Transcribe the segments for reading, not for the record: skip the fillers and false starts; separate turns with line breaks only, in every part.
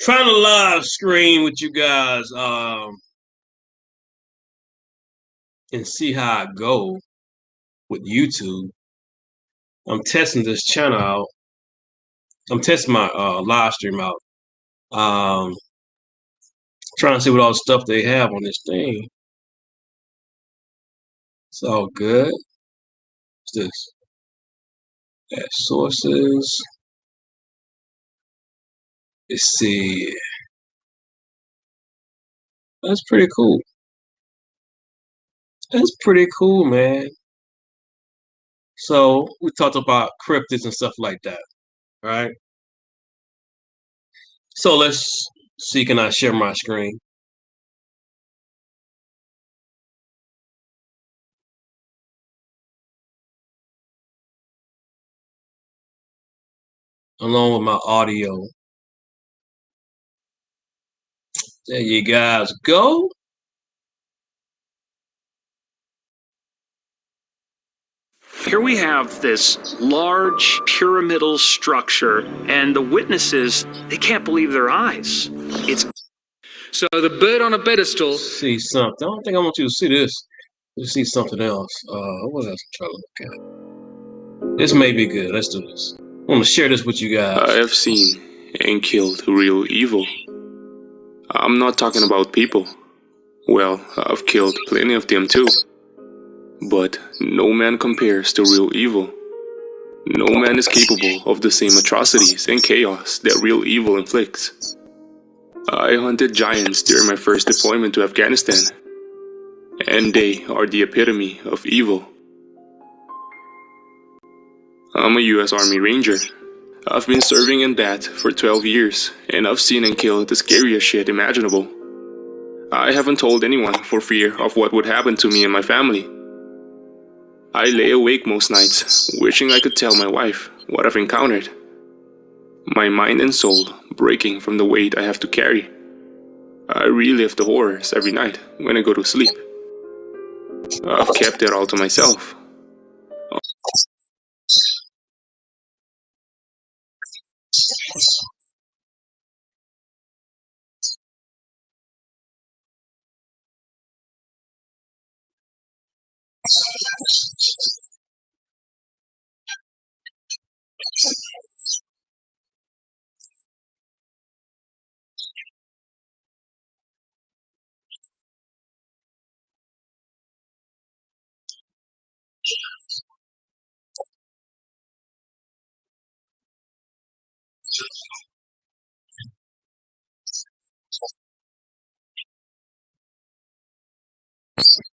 Trying to live screen with you guys and see how I go with YouTube. I'm testing this channel out. I'm testing my live stream out. Um Trying to see what all the stuff they have on this thing. It's all good. What's this? Add sources. Let's see. That's pretty cool. That's pretty cool, man. So we talked about cryptids and stuff like that, right? So let's see, can I share my screen? Along with my audio. There you guys go.
Here we have this large pyramidal structure, and the witnesses, they can't believe their eyes. It's
So the bird on a pedestal.
See something. I don't think I want you to see this. Let's see something else. What else I'm trying to look at? This may be good. Let's do this. I want to share this with you guys.
I have seen and killed real evil. I'm not talking about people. Well, I've killed plenty of them too. But no man compares to real evil. No man is capable of the same atrocities and chaos that real evil inflicts. I hunted giants during my first deployment to Afghanistan, and they are the epitome of evil. I'm a US Army Ranger. I've been serving in BAT for 12 years, and I've seen and killed the scariest shit imaginable. I haven't told anyone for fear of what would happen to me and my family. I lay awake most nights, wishing I could tell my wife what I've encountered. My mind and soul breaking from the weight I have to carry. I relive the horrors every night when I go to sleep. I've kept it all to myself.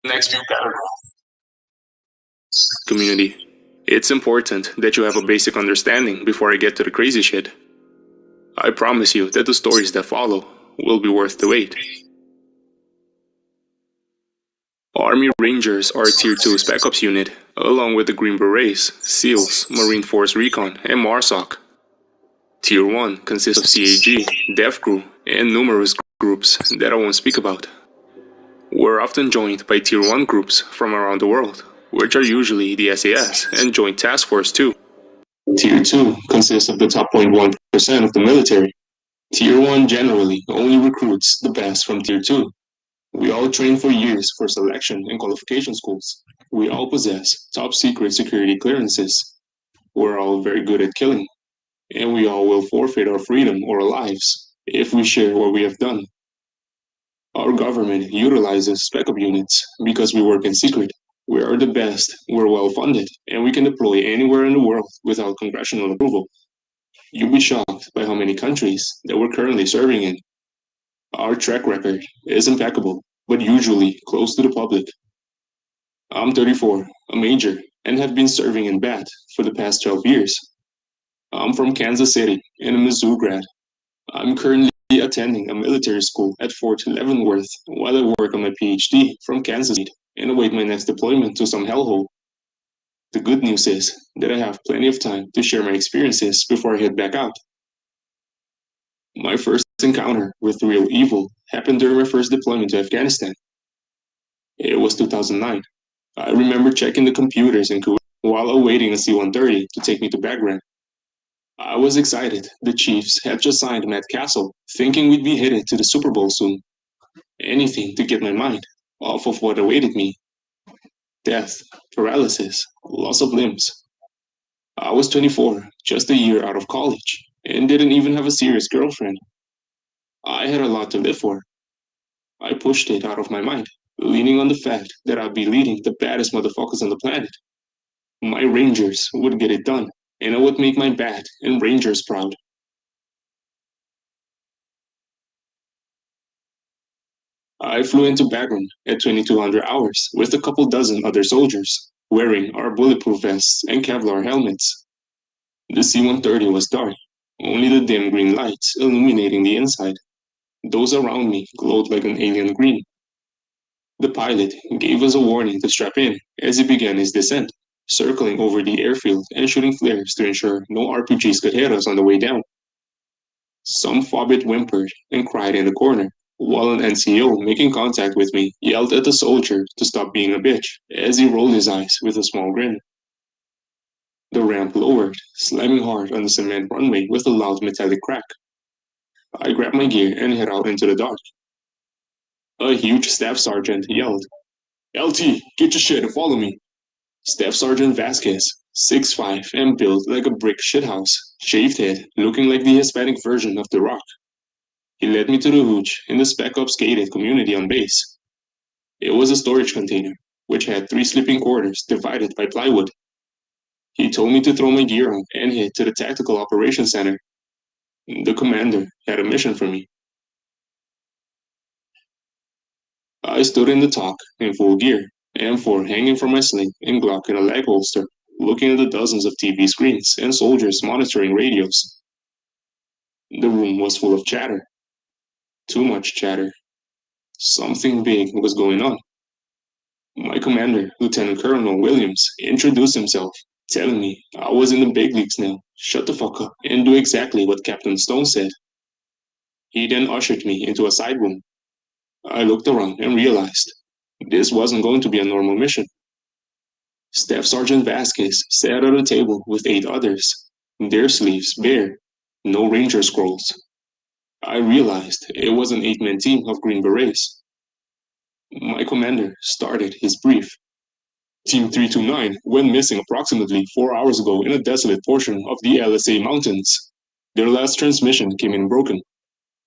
Next few paragraphs. Community. It's important that you have a basic understanding before I get to the crazy shit. I promise you that the stories that follow will be worth the wait. Army Rangers are a Tier 2 Spec Ops unit, along with the Green Berets, SEALs, Marine Force Recon, and MARSOC. Tier 1 consists of CAG, Dev Crew, and numerous groups that I won't speak about. We're often joined by Tier 1 groups from around the world, which are usually the SAS and Joint Task Force too. Tier 2 consists of the top 0.1% of the military. Tier 1 generally only recruits the best from Tier 2. We all train for years for selection and qualification schools. We all possess top secret security clearances. We're all very good at killing. And we all will forfeit our freedom or our lives if we share what we have done. Our government utilizes spec op units because we work in secret. We are the best, we're well funded, and we can deploy anywhere in the world without congressional approval. You'll be shocked by how many countries that we're currently serving in. Our track record is impeccable, but usually close to the public. I'm 34, a major, and have been serving in BAT for the past 12 years. I'm from Kansas City and a Mizzou grad. I'm currently attending a military school at Fort Leavenworth while I work on my PhD from Kansas City and await my next deployment to some hellhole. The good news is that I have plenty of time to share my experiences before I head back out. My first encounter with real evil happened during my first deployment to Afghanistan. It was 2009. I remember checking the computers in Kuwait while awaiting a C-130 to take me to Bagram. I was excited. The Chiefs had just signed Matt Castle, thinking we'd be headed to the Super Bowl soon. Anything to get my mind off of what awaited me: death, paralysis, loss of limbs. I was 24, just a year out of college, and didn't even have a serious girlfriend. I had a lot to live for. I pushed it out of my mind, leaning on the fact that I'd be leading the baddest motherfuckers on the planet. My Rangers would get it done, and I would make my bat and Rangers proud. I flew into Bagram at 2200 hours with a couple dozen other soldiers, wearing our bulletproof vests and Kevlar helmets. The C-130 was dark, only the dim green lights illuminating the inside. Those around me glowed like an alien green. The pilot gave us a warning to strap in as he began his descent, circling over the airfield and shooting flares to ensure no RPGs could hit us on the way down. Some fobbit whimpered and cried in the corner, while an NCO making contact with me yelled at the soldier to stop being a bitch as he rolled his eyes with a small grin. The ramp lowered, slamming hard on the cement runway with a loud metallic crack. I grabbed my gear and head out into the dark. A huge staff sergeant yelled, "LT, get your shit and follow me." Staff Sergeant Vasquez, 6'5" and built like a brick shithouse, shaved head, looking like the Hispanic version of The Rock. He led me to the hooch in the Spec Ops gated community on base. It was a storage container, which had 3 sleeping quarters divided by plywood. He told me to throw my gear on and head to the Tactical Operations Center. The commander had a mission for me. I stood in the TOC in full gear, M4 hanging from my sling and Glock in a leg holster, looking at the dozens of TV screens and soldiers monitoring radios. The room was full of chatter. Too much chatter. Something big was going on. My commander, Lieutenant Colonel Williams, introduced himself, telling me I was in the big leagues now, shut the fuck up, and do exactly what Captain Stone said. He then ushered me into a side room. I looked around and realized this wasn't going to be a normal mission. Staff Sergeant Vasquez sat at a table with 8 others, their sleeves bare, no ranger scrolls. I realized it was an 8-man team of Green Berets. My commander started his brief. Team 329 went missing approximately 4 hours ago in a desolate portion of the LSA mountains. Their last transmission came in broken.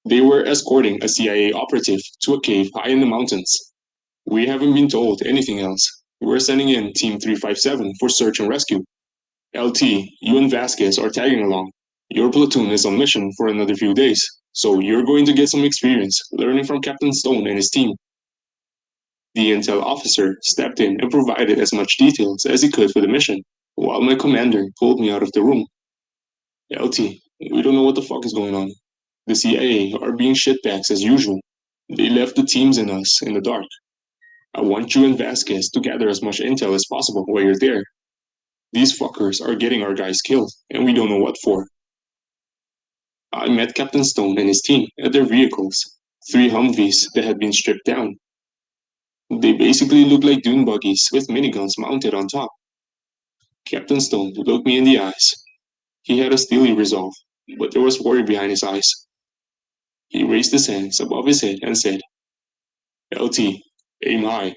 They were escorting a CIA operative to a cave high in the mountains. We haven't been told anything else. We're sending in Team 357 for search and rescue. LT, you and Vasquez are tagging along. Your platoon is on mission for another few days, so you're going to get some experience learning from Captain Stone and his team. The intel officer stepped in and provided as much details as he could for the mission, while my commander pulled me out of the room. LT, we don't know what the fuck is going on. The CIA are being shitbags as usual. They left the teams and us in the dark. I want you and Vasquez to gather as much intel as possible while you're there. These fuckers are getting our guys killed, and we don't know what for. I met Captain Stone and his team at their vehicles, 3 Humvees that had been stripped down. They basically looked like dune buggies with miniguns mounted on top. Captain Stone looked me in the eyes. He had a steely resolve, but there was worry behind his eyes. He raised his hands above his head and said, "LT, aim high."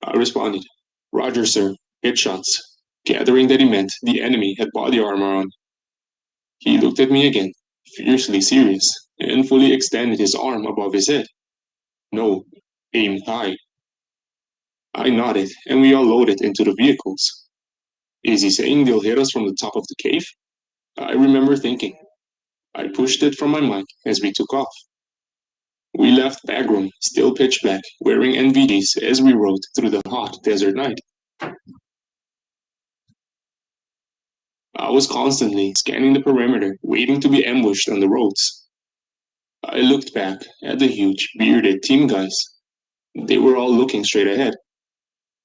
I responded, "Roger, sir, headshots," gathering that he meant the enemy had body armor on. He looked at me again, fiercely serious, and fully extended his arm above his head. "No, aim high." I nodded, and we all loaded into the vehicles. Is he saying they'll hit us from the top of the cave? I remember thinking. I pushed it from my mind as we took off. We left Bagram, still pitch black, wearing NVDs as we rode through the hot desert night. I was constantly scanning the perimeter, waiting to be ambushed on the roads. I looked back at the huge, bearded team guys. They were all looking straight ahead.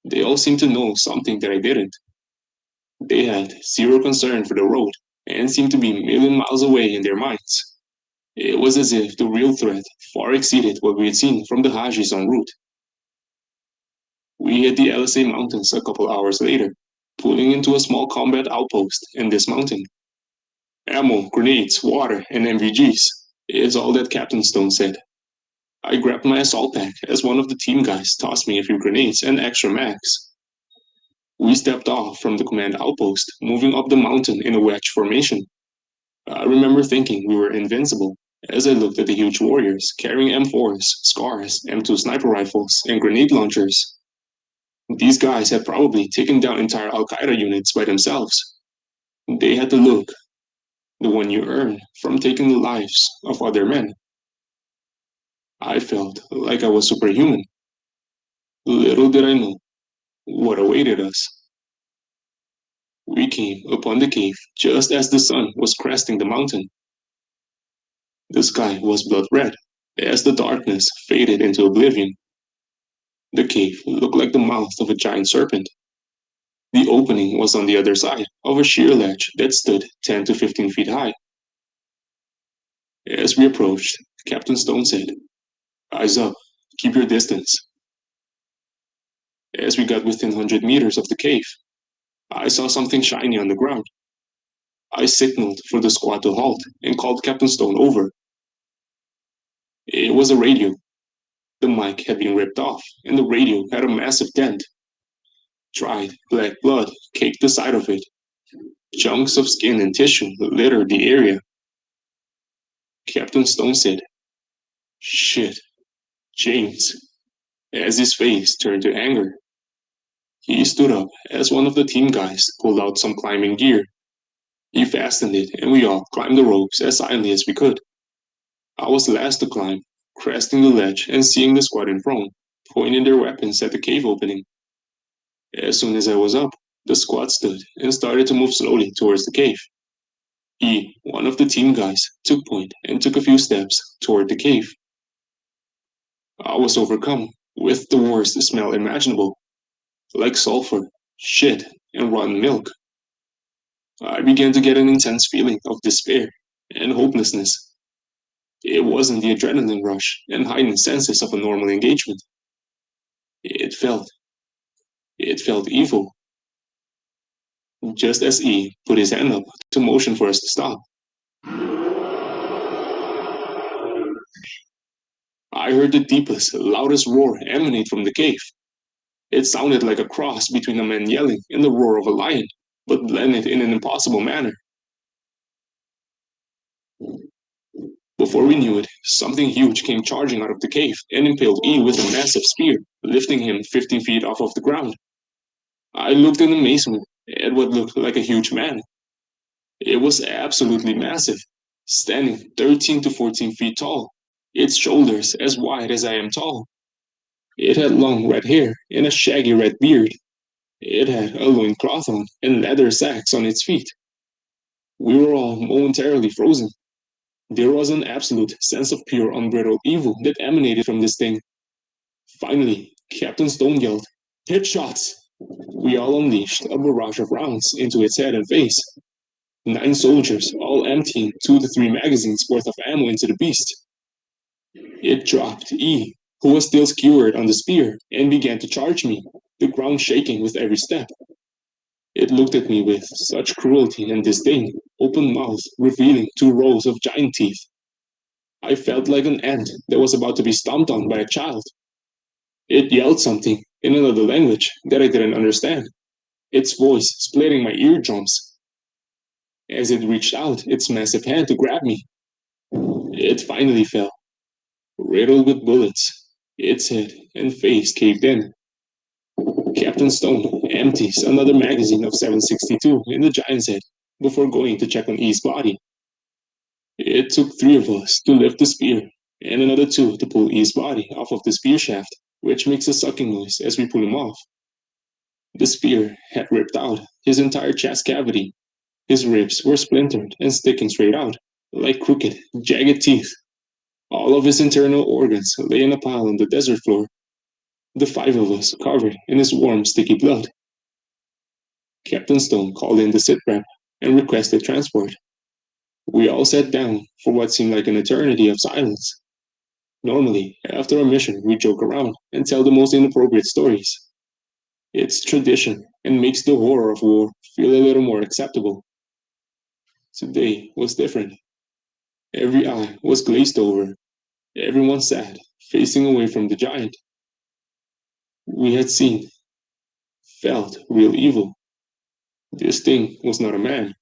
They all seemed to know something that I didn't. They had zero concern for the road and seemed to be a million miles away in their minds. It was as if the real threat far exceeded what we had seen from the Hajis en route. We hit the LSA mountains a couple hours later, pulling into a small combat outpost and dismounting. Ammo, grenades, water, and MVGs. It's all that Captain Stone said. I grabbed my assault pack as one of the team guys tossed me a few grenades and extra mags. We stepped off from the command outpost, moving up the mountain in a wedge formation. I remember thinking we were invincible as I looked at the huge warriors carrying M4s, SCARs, M2 sniper rifles, and grenade launchers. These guys had probably taken down entire Al Qaeda units by themselves. They had the look, the one you earn from taking the lives of other men. I felt like I was superhuman. Little did I know what awaited us. We came upon the cave just as the sun was cresting the mountain. The sky was blood red as the darkness faded into oblivion. The cave looked like the mouth of a giant serpent. The opening was on the other side of a sheer ledge that stood 10 to 15 feet high. As we approached, Captain Stone said, "Eyes up, keep your distance." As we got within 100 meters of the cave, I saw something shiny on the ground. I signaled for the squad to halt and called Captain Stone over. It was a radio. The mic had been ripped off, and the radio had a massive dent. Dried black blood caked the side of it. Chunks of skin and tissue littered the area. Captain Stone said, "Shit, James," as his face turned to anger. He stood up as one of the team guys pulled out some climbing gear. He fastened it, and we all climbed the ropes as silently as we could. I was last to climb, cresting the ledge and seeing the squad in front, pointing their weapons at the cave opening. As soon as I was up, the squad stood and started to move slowly towards the cave. One of the team guys, took point and took a few steps toward the cave. I was overcome with the worst smell imaginable, like sulfur, shit, and rotten milk. I began to get an intense feeling of despair and hopelessness. It wasn't the adrenaline rush and heightened senses of a normal engagement. It felt evil. Just as put his hand up to motion for us to stop, I heard the deepest, loudest roar emanate from the cave. It sounded like a cross between a man yelling and the roar of a lion, but blended in an impossible manner. Before we knew it, something huge came charging out of the cave and impaled with a massive spear, lifting him 15 feet off of the ground. I looked in amazement at what looked like a huge man. It was absolutely massive, standing 13 to 14 feet tall, its shoulders as wide as I am tall. It had long red hair and a shaggy red beard. It had a loincloth on and leather sacks on its feet. We were all momentarily frozen. There was an absolute sense of pure unbridled evil that emanated from this thing. Finally, Captain Stone yelled, "Hit shots!" We all unleashed a barrage of rounds into its head and face. 9 soldiers, all emptying 2 to 3 magazines worth of ammo into the beast. It dropped who was still skewered on the spear, and began to charge me, the ground shaking with every step. It looked at me with such cruelty and disdain, open mouth revealing 2 rows of giant teeth. I felt like an ant that was about to be stomped on by a child. It yelled something in another language that I didn't understand, its voice splitting my eardrums. As it reached out its massive hand to grab me, it finally fell, riddled with bullets. Its head and face caved in. Captain Stone empties another magazine of 7.62 in the giant's head before going to check on E's body. It took 3 of us to lift the spear, and another 2 to pull E's body off of the spear shaft, which makes a sucking noise as we pull him off. The spear had ripped out his entire chest cavity. His ribs were splintered and sticking straight out, like crooked, jagged teeth. All of his internal organs lay in a pile on the desert floor, the 5 of us covered in his warm, sticky blood. Captain Stone called in the sitrep and requested transport. We all sat down for what seemed like an eternity of silence. Normally, after a mission, we joke around and tell the most inappropriate stories. It's tradition and makes the horror of war feel a little more acceptable. Today was different. Every eye was glazed over. Everyone sat, facing away from the giant. We had seen, felt real evil. This thing was not a man.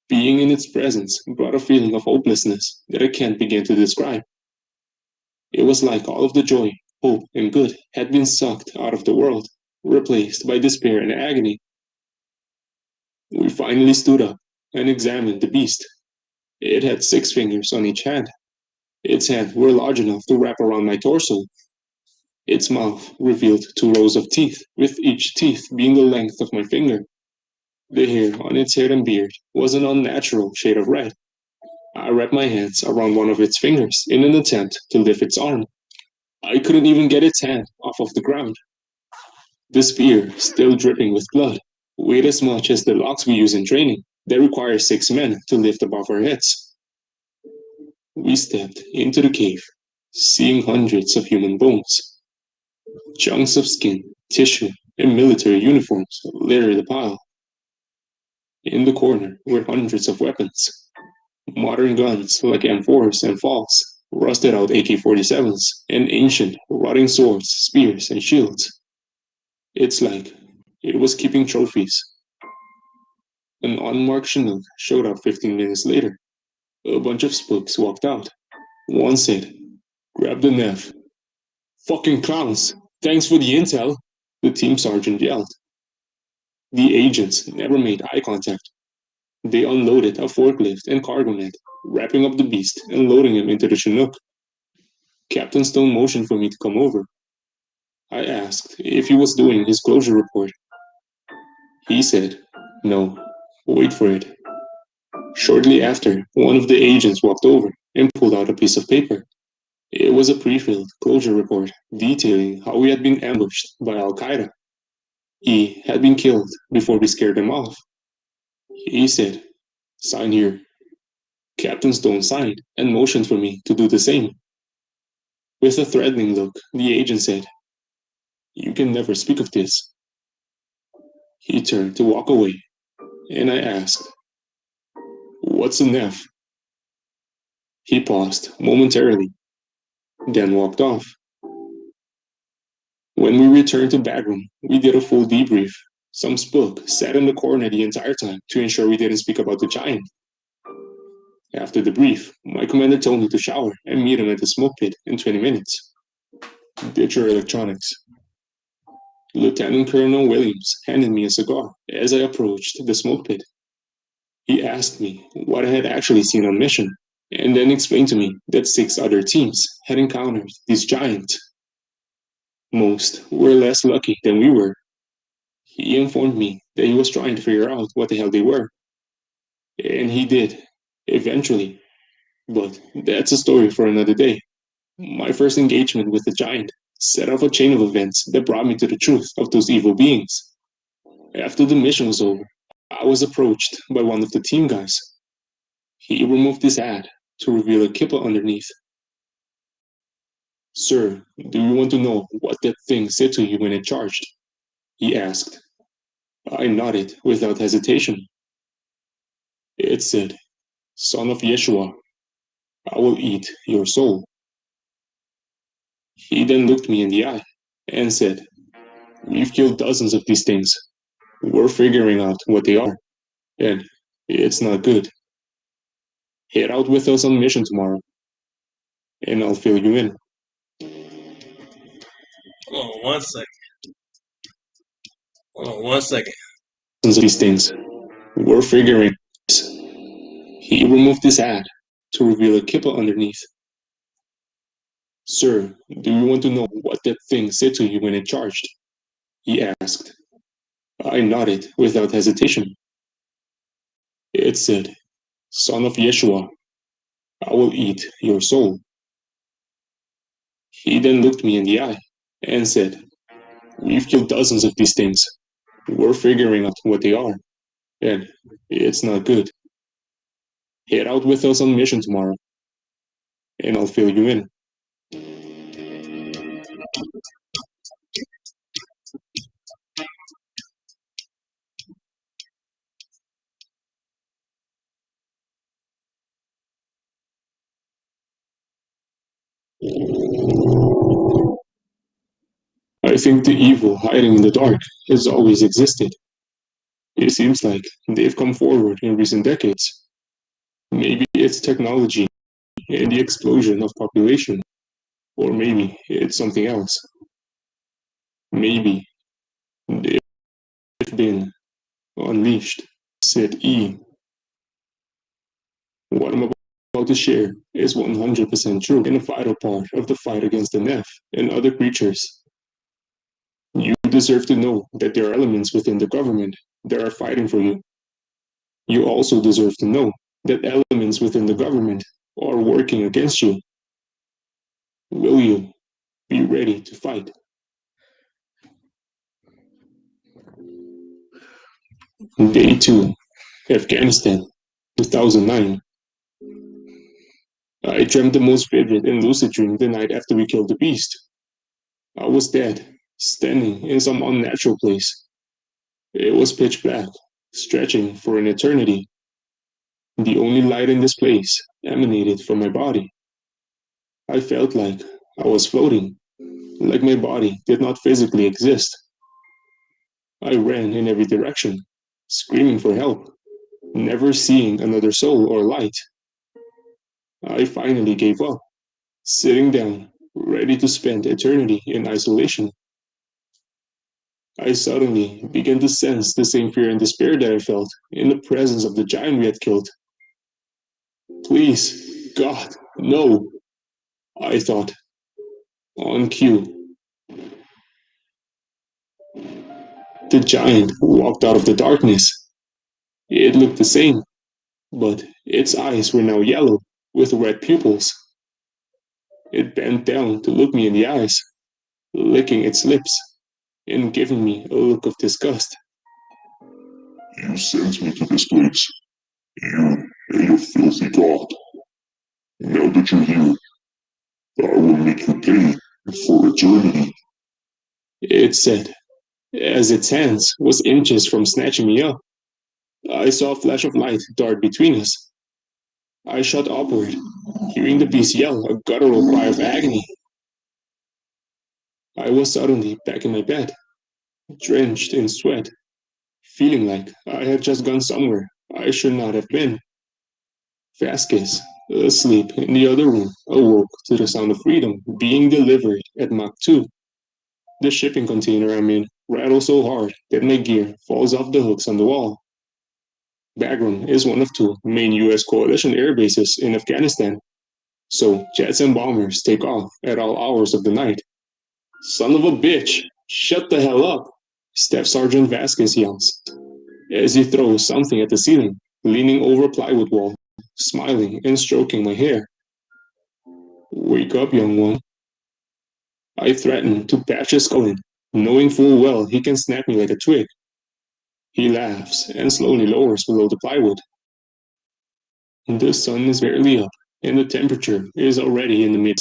Being in its presence brought a feeling of hopelessness that I can't begin to describe. It was like all of the joy, hope, and good had been sucked out of the world, replaced by despair and agony. We finally stood up and examined the beast. It had 6 fingers on each hand. Its hands were large enough to wrap around my torso. Its mouth revealed 2 rows of teeth, with each teeth being the length of my finger. The hair on its head and beard was an unnatural shade of red. I wrapped my hands around one of its fingers in an attempt to lift its arm. I couldn't even get its hand off of the ground. The spear, still dripping with blood, weighed as much as the logs we use in training that require 6 men to lift above our heads. We stepped into the cave, seeing hundreds of human bones. Chunks of skin, tissue, and military uniforms littered the pile. In the corner were hundreds of weapons. Modern guns like M4s and FALs, rusted out AK-47s, and ancient, rotting swords, spears, and shields. It's like it was keeping trophies. An unmarked Chinook showed up 15 minutes later. A bunch of spooks walked out. One said, "Grab the Nev." "Fucking clowns! Thanks for the intel!" the team sergeant yelled. The agents never made eye contact. They unloaded a forklift and cargo net, wrapping up the beast and loading him into the Chinook. Captain Stone motioned for me to come over. I asked if he was doing his closure report. He said, "No, wait for it." Shortly after, one of the agents walked over and pulled out a piece of paper. It was a pre-filled closure report detailing how we had been ambushed by Al Qaeda. He had been killed before we scared them off. He said, "Sign here." Captain Stone signed and motioned for me to do the same. With a threatening look, the agent said, "You can never speak of this." He turned to walk away, and I asked, "What's a Nev?" He paused momentarily, then walked off. When we returned to Bagram, we did a full debrief. Some spook sat in the corner the entire time to ensure we didn't speak about the giant. After the brief, my commander told me to shower and meet him at the smoke pit in 20 minutes. "Ditch your electronics." Lieutenant Colonel Williams handed me a cigar as I approached the smoke pit. He asked me what I had actually seen on mission, and then explained to me that 6 other teams had encountered these giants. Most were less lucky than we were. He informed me that he was trying to figure out what the hell they were. And he did, eventually. But that's a story for another day. My first engagement with the giant set off a chain of events that brought me to the truth of those evil beings. After the mission was over, I was approached by one of the team guys. He removed his hat to reveal a kippa underneath. "Sir, do you want to know what that thing said to you when it charged?" he asked. I nodded without hesitation. It said, "Son of Yeshua, I will eat your soul." He then looked me in the eye and said, "We've killed dozens of these things. We're figuring out what they are, and it's not good. Head out with us on mission tomorrow, and I'll fill you in."
Hold on 1 second. Hold on 1 second.
Dozens of these things. We're figuring. He removed his hat to reveal a kippa underneath. "Sir, do you want to know what that thing said to you when it charged?" he asked. I nodded without hesitation. It said, "Son of Yeshua, I will eat your soul." He then looked me in the eye and said, "We've killed dozens of these things. We're figuring out what they are, and it's not good. Head out with us on mission tomorrow, and I'll fill you in." I think the evil hiding in the dark has always existed. It seems like they've come forward in recent decades. Maybe it's technology and the explosion of population, or maybe it's something else. Maybe they've been unleashed, said E. What I'm about to share is 100% true and a vital part of the fight against the Neph and other creatures. You deserve to know that there are elements within the government that are fighting for you. You also deserve to know that elements within the government are working against you. Will you be ready to fight? Day 2, Afghanistan, 2009. I dreamt the most vivid and lucid dream the night after we killed the beast. I was dead, standing in some unnatural place. It was pitch black, stretching for an eternity. The only light in this place emanated from my body. I felt like I was floating, like my body did not physically exist. I ran in every direction, screaming for help, never seeing another soul or light. I finally gave up, sitting down, ready to spend eternity in isolation. I suddenly began to sense the same fear and despair that I felt in the presence of the giant we had killed. Please, God, no, I thought. On cue, the giant walked out of the darkness. It looked the same, but its eyes were now yellow, with red pupils. It bent down to look me in the eyes, licking its lips, and giving me a look of disgust. You sent me to this place, you and your filthy god. Now that you're here, I will make you pay for eternity. It said, as its hands was inches from snatching me up. I saw a flash of light dart between us. I shot upward, hearing the beast yell a guttural cry of agony. I was suddenly back in my bed, drenched in sweat, feeling like I had just gone somewhere I should not have been. Vasquez, asleep in the other room, awoke to the sound of freedom being delivered at Mach 2. The shipping container I'm in rattles so hard that my gear falls off the hooks on the wall. Bagram is one of two main US coalition air bases in Afghanistan, so jets and bombers take off at all hours of the night. Son of a bitch, shut the hell up, Staff Sergeant Vasquez yells, as he throws something at the ceiling, leaning over a plywood wall, smiling and stroking my hair. Wake up, young one. I threaten to patch his skull in, knowing full well he can snap me like a twig. He laughs and slowly lowers below the plywood. The sun is barely up, and the temperature is already in the mid.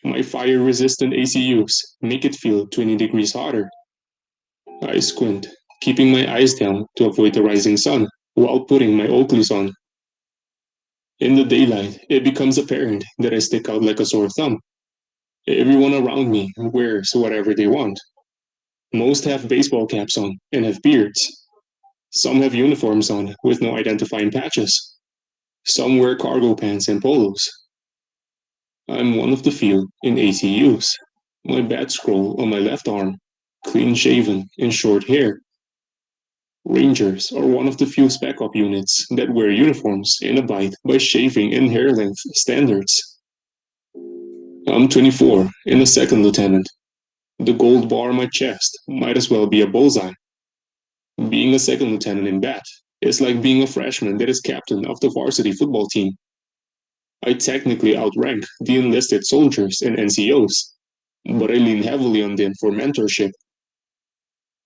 My fire-resistant ACUs make it feel 20 degrees hotter. I squint, keeping my eyes down to avoid the rising sun, while putting my Oakleys on. In the daylight, it becomes apparent that I stick out like a sore thumb. Everyone around me wears whatever they want. Most have baseball caps on and have beards. Some have uniforms on with no identifying patches. Some wear cargo pants and polos. I'm one of the few in ACUs. My bat scroll on my left arm, clean shaven and short hair. Rangers are one of the few spec op units that wear uniforms and abide by shaving and hair length standards. I'm 24 and a second lieutenant. The gold bar on my chest might as well be a bullseye. Being a second lieutenant in BAT is like being a freshman that is captain of the varsity football team. I technically outrank the enlisted soldiers and NCOs, but I lean heavily on them for mentorship.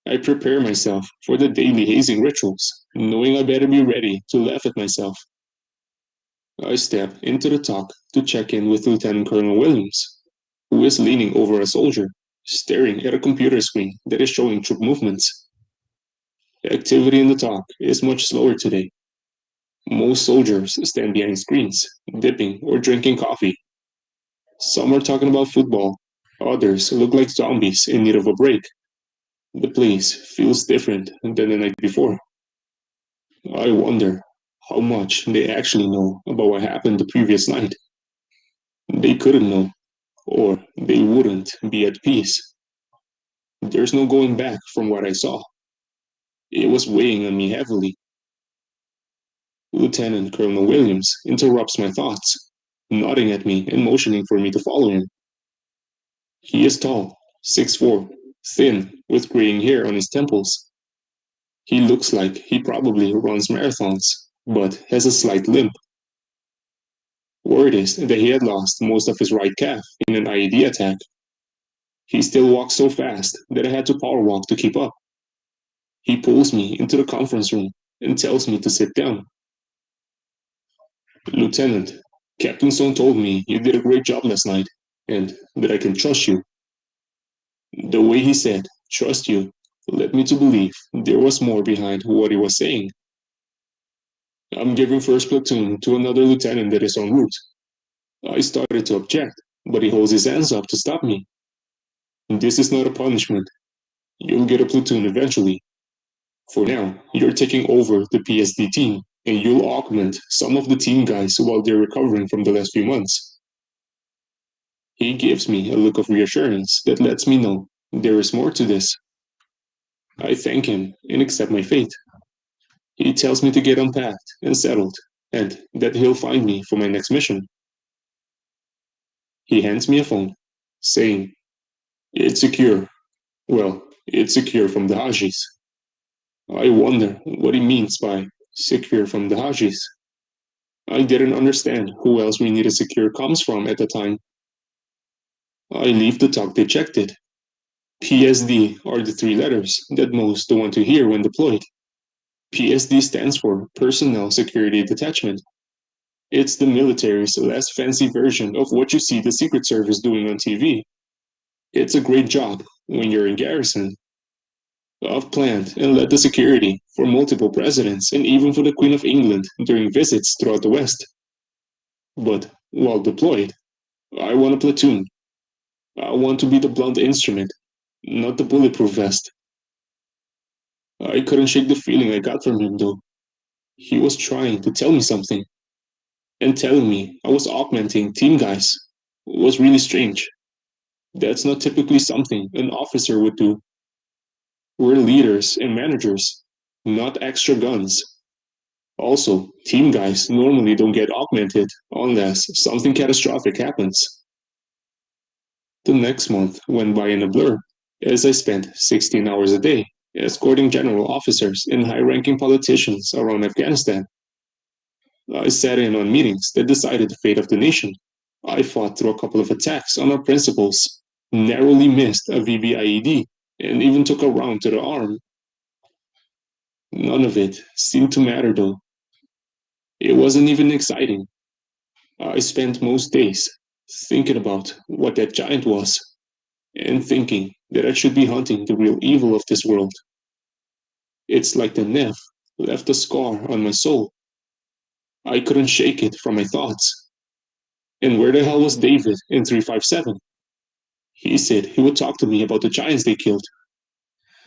I prepare myself for the daily hazing rituals, knowing I better be ready to laugh at myself. I step into the TOC to check in with Lieutenant Colonel Williams, who is leaning over a soldier, staring at a computer screen that is showing troop movements. Activity in the TOC is much slower today. Most soldiers stand behind screens, dipping or drinking coffee. Some are talking about football. Others look like zombies in need of a break. The place feels different than the night before. I wonder how much they actually know about what happened the previous night. They couldn't know, or they wouldn't be at peace. There's no going back from what I saw. It was weighing on me heavily. Lieutenant Colonel Williams interrupts my thoughts, nodding at me and motioning for me to follow him. He is tall, 6'4", thin, with graying hair on his temples. He looks like he probably runs marathons, but has a slight limp. Word is that he had lost most of his right calf in an IED attack. He still walks so fast that I had to power walk to keep up. He pulls me into the conference room and tells me to sit down. Lieutenant, Captain Stone told me you did a great job last night, and that I can trust you. The way he said, trust you, led me to believe there was more behind what he was saying. I'm giving first platoon to another lieutenant that is en route. I started to object, but he holds his hands up to stop me. This is not a punishment. You'll get a platoon eventually. For now, you're taking over the PSD team, and you'll augment some of the team guys while they're recovering from the last few months. He gives me a look of reassurance that lets me know there is more to this. I thank him and accept my fate. He tells me to get unpacked and settled, and that he'll find me for my next mission. He hands me a phone, saying, "It's secure. Well, it's secure from the Hajis." I wonder what he means by secure from the Hajis. I didn't understand who else we needed secure comms from at the time. I leave the talk dejected. PSD are the three letters that most don't want to hear when deployed. PSD stands for Personnel Security Detachment. It's the military's less fancy version of what you see the Secret Service doing on TV. It's a great job when you're in garrison. I've planned and led the security for multiple presidents and even for the Queen of England during visits throughout the West. But while deployed, I want a platoon. I want to be the blunt instrument, not the bulletproof vest. I couldn't shake the feeling I got from him though. He was trying to tell me something, and telling me I was augmenting team guys was really strange. That's not typically something an officer would do. We're leaders and managers, not extra guns. Also, team guys normally don't get augmented unless something catastrophic happens. The next month went by in a blur, as I spent 16 hours a day escorting general officers and high-ranking politicians around Afghanistan. I sat in on meetings that decided the fate of the nation. I fought through a couple of attacks on our principals, narrowly missed a VBIED, and even took a round to the arm. None of it seemed to matter though. It wasn't even exciting. I spent most days thinking about what that giant was, and thinking that I should be hunting the real evil of this world. It's like the Nev left a scar on my soul. I couldn't shake it from my thoughts. And where the hell was David in 357? He said he would talk to me about the giants they killed.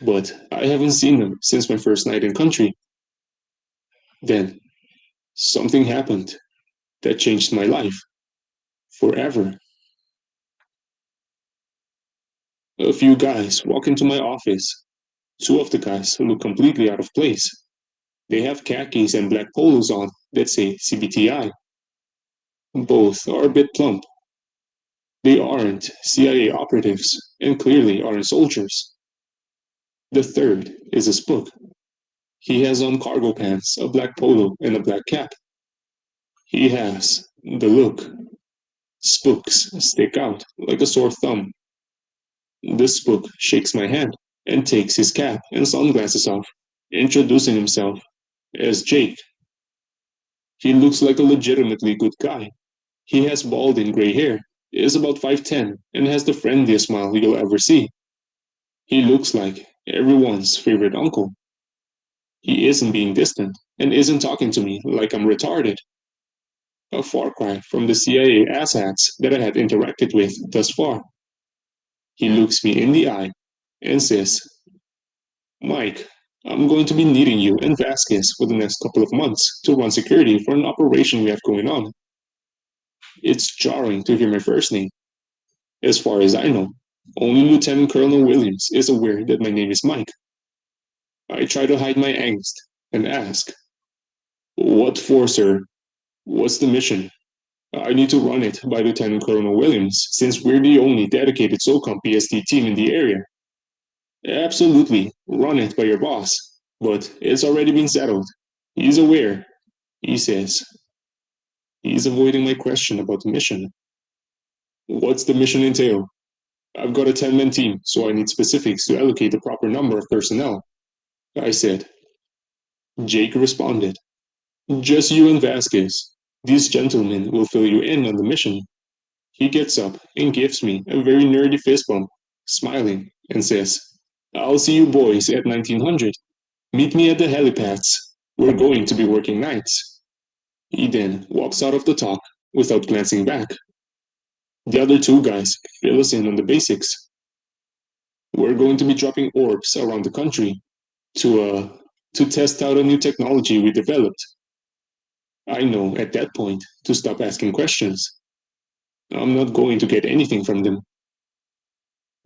But I haven't seen them since my first night in country. Then, something happened that changed my life. Forever. A few guys walk into my office. Two of the guys look completely out of place. They have khakis and black polos on that say CBTI. Both are a bit plump. They aren't CIA operatives and clearly aren't soldiers. The third is a spook. He has on cargo pants, a black polo, and a black cap. He has the look. Spooks stick out like a sore thumb. The spook shakes my hand and takes his cap and sunglasses off, introducing himself as Jake. He looks like a legitimately good guy. He has bald and gray hair, is about 5'10", and has the friendliest smile you'll ever see. He looks like everyone's favorite uncle. He isn't being distant and isn't talking to me like I'm retarded. a far cry from the CIA asshats that I had interacted with thus far. He looks me in the eye and says, Mike, I'm going to be needing you and Vasquez for the next couple of months to run security for an operation we have going on. It's jarring to hear my first name. As far as I know, only Lieutenant Colonel Williams is aware that my name is Mike. I try to hide my angst and ask, What for, sir? What's the mission? I need to run it by Lieutenant Colonel Williams since we're the only dedicated SOCOM PSD team in the area. Absolutely, run it by your boss, but it's already been settled. He's aware, he says. He's avoiding my question about the mission. What's the mission entail? I've got a 10-man team, so I need specifics to allocate the proper number of personnel, I said. Jake responded, Just you and Vasquez. These gentlemen will fill you in on the mission. He gets up and gives me a very nerdy fist bump, smiling, and says, I'll see you boys at 1900. Meet me at the helipads. We're going to be working nights. He then walks out of the talk without glancing back. The other two guys fill us in on the basics. We're going to be dropping orbs around the country to test out a new technology we developed. I know at that point to stop asking questions. I'm not going to get anything from them.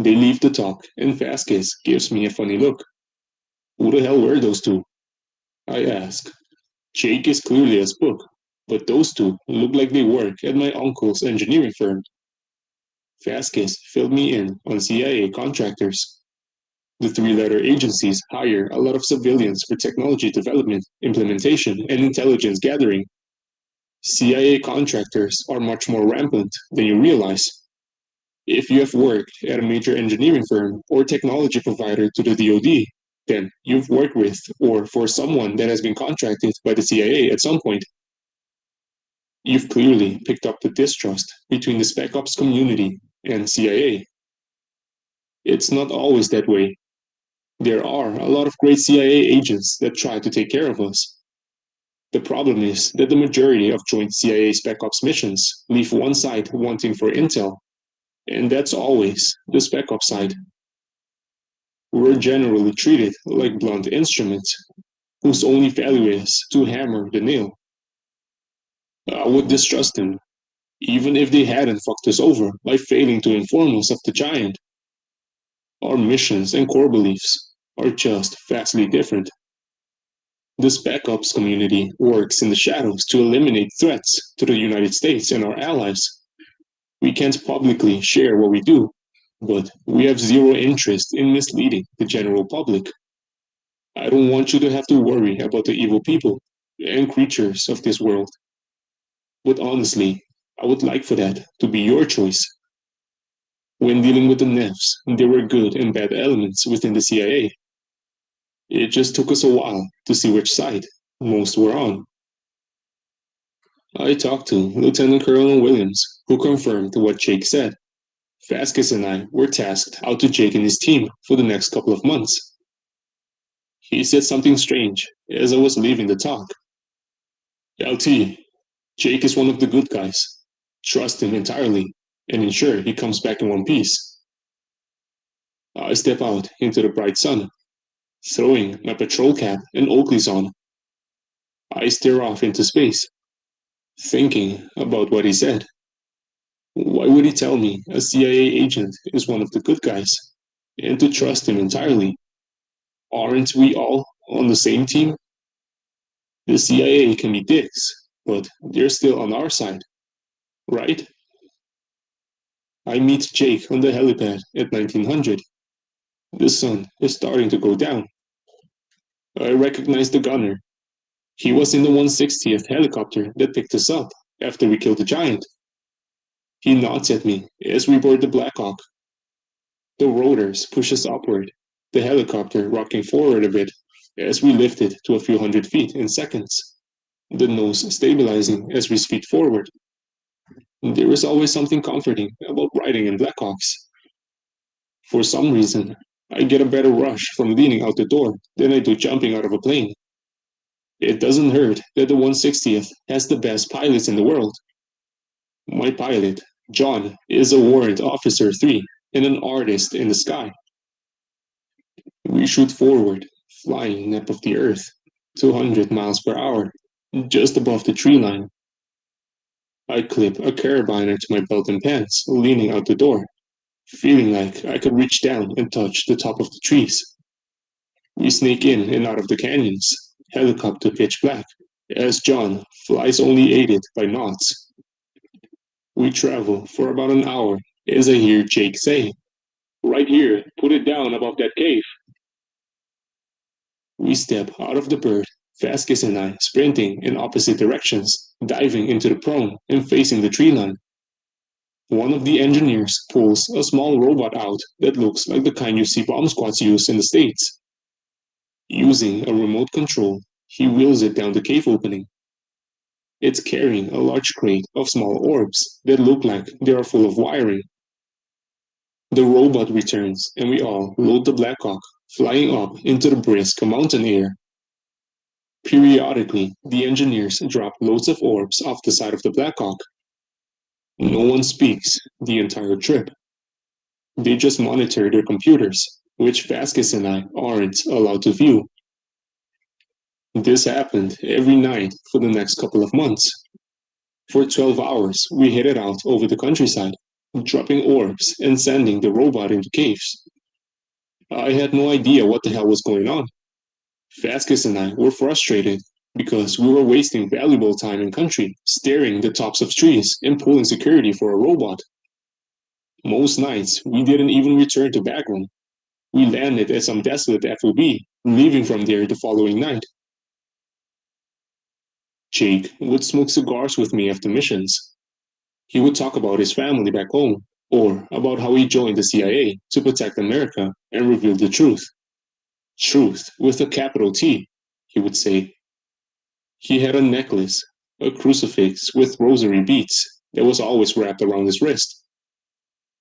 They leave the talk, and Vasquez gives me a funny look. Who the hell were those two? I ask. Jake is clearly a spook, but those two look like they work at my uncle's engineering firm. Vasquez filled me in on CIA contractors. The three-letter agencies hire a lot of civilians for technology development, implementation, and intelligence gathering. CIA contractors are much more rampant than you realize. If you have worked at a major engineering firm or technology provider to the DoD, then you've worked with or for someone that has been contracted by the CIA at some point. You've clearly picked up the distrust between the Spec Ops community and CIA. It's not always that way. There are a lot of great CIA agents that try to take care of us. The problem is that the majority of joint CIA Spec Ops missions leave one side wanting for intel, and that's always the Spec Ops side. We're generally treated like blunt instruments, whose only value is to hammer the nail. I would distrust them, even if they hadn't fucked us over by failing to inform us of the giant. Our missions and core beliefs are just vastly different. The Spec Ops community works in the shadows to eliminate threats to the United States and our allies. We can't publicly share what we do, but we have zero interest in misleading the general public. I don't want you to have to worry about the evil people and creatures of this world. But honestly, I would like for that to be your choice. When dealing with the Nefs, there were good and bad elements within the CIA. It just took us a while to see which side most were on. I talked to Lieutenant Colonel Williams, who confirmed what Jake said. Vasquez and I were tasked out to Jake and his team for the next couple of months. He said something strange as I was leaving the talk. LT, Jake is one of the good guys. Trust him entirely and ensure he comes back in one piece. I step out into the bright sun, throwing my patrol cap and Oakleys on. I stare off into space, thinking about what he said. Why would he tell me a CIA agent is one of the good guys, and to trust him entirely? Aren't we all on the same team? The CIA can be dicks, but they're still on our side, right? I meet Jake on the helipad at 1900. The sun is starting to go down. I recognize the gunner. He was in the 160th helicopter that picked us up after we killed the giant. He nods at me as we board the Blackhawk. The rotors push us upward, the helicopter rocking forward a bit as we lift it to a few hundred feet in seconds, the nose stabilizing as we speed forward. There is always something comforting about riding in Blackhawks. For some reason, I get a better rush from leaning out the door than I do jumping out of a plane. It doesn't hurt that the 160th has the best pilots in the world. My pilot, John, is a Warrant Officer 3 and an artist in the sky. We shoot forward, flying above the earth, 200 miles per hour, just above the tree line. I clip a carabiner to my belt and pants, leaning out the door, feeling like I could reach down and touch the top of the trees. We sneak in and out of the canyons, helicopter pitch black, as John flies only aided by knots. We travel for about an hour as I hear Jake say, "Right here, put it down above that cave." We step out of the bird, Vasquez and I sprinting in opposite directions, diving into the prone and facing the tree line. One of the engineers pulls a small robot out that looks like the kind you see bomb squads use in the States. Using a remote control, he wheels it down the cave opening. It's carrying a large crate of small orbs that look like they are full of wiring. The robot returns and we all load the Blackhawk, flying up into the brisk mountain air. Periodically, the engineers drop loads of orbs off the side of the Blackhawk. No one speaks the entire trip. They just monitor their computers, which Vasquez and I aren't allowed to view. This happened every night for the next couple of months. For 12 hours, we headed out over the countryside, dropping orbs and sending the robot into caves. I had no idea what the hell was going on. Vasquez and I were frustrated because we were wasting valuable time in country, staring the tops of trees and pulling security for a robot. Most nights, we didn't even return to Bagram. We landed at some desolate FOB, leaving from there the following night. Jake would smoke cigars with me after missions. He would talk about his family back home, or about how he joined the CIA to protect America and reveal the truth. Truth with a capital T, he would say. He had a necklace, a crucifix with rosary beads, that was always wrapped around his wrist.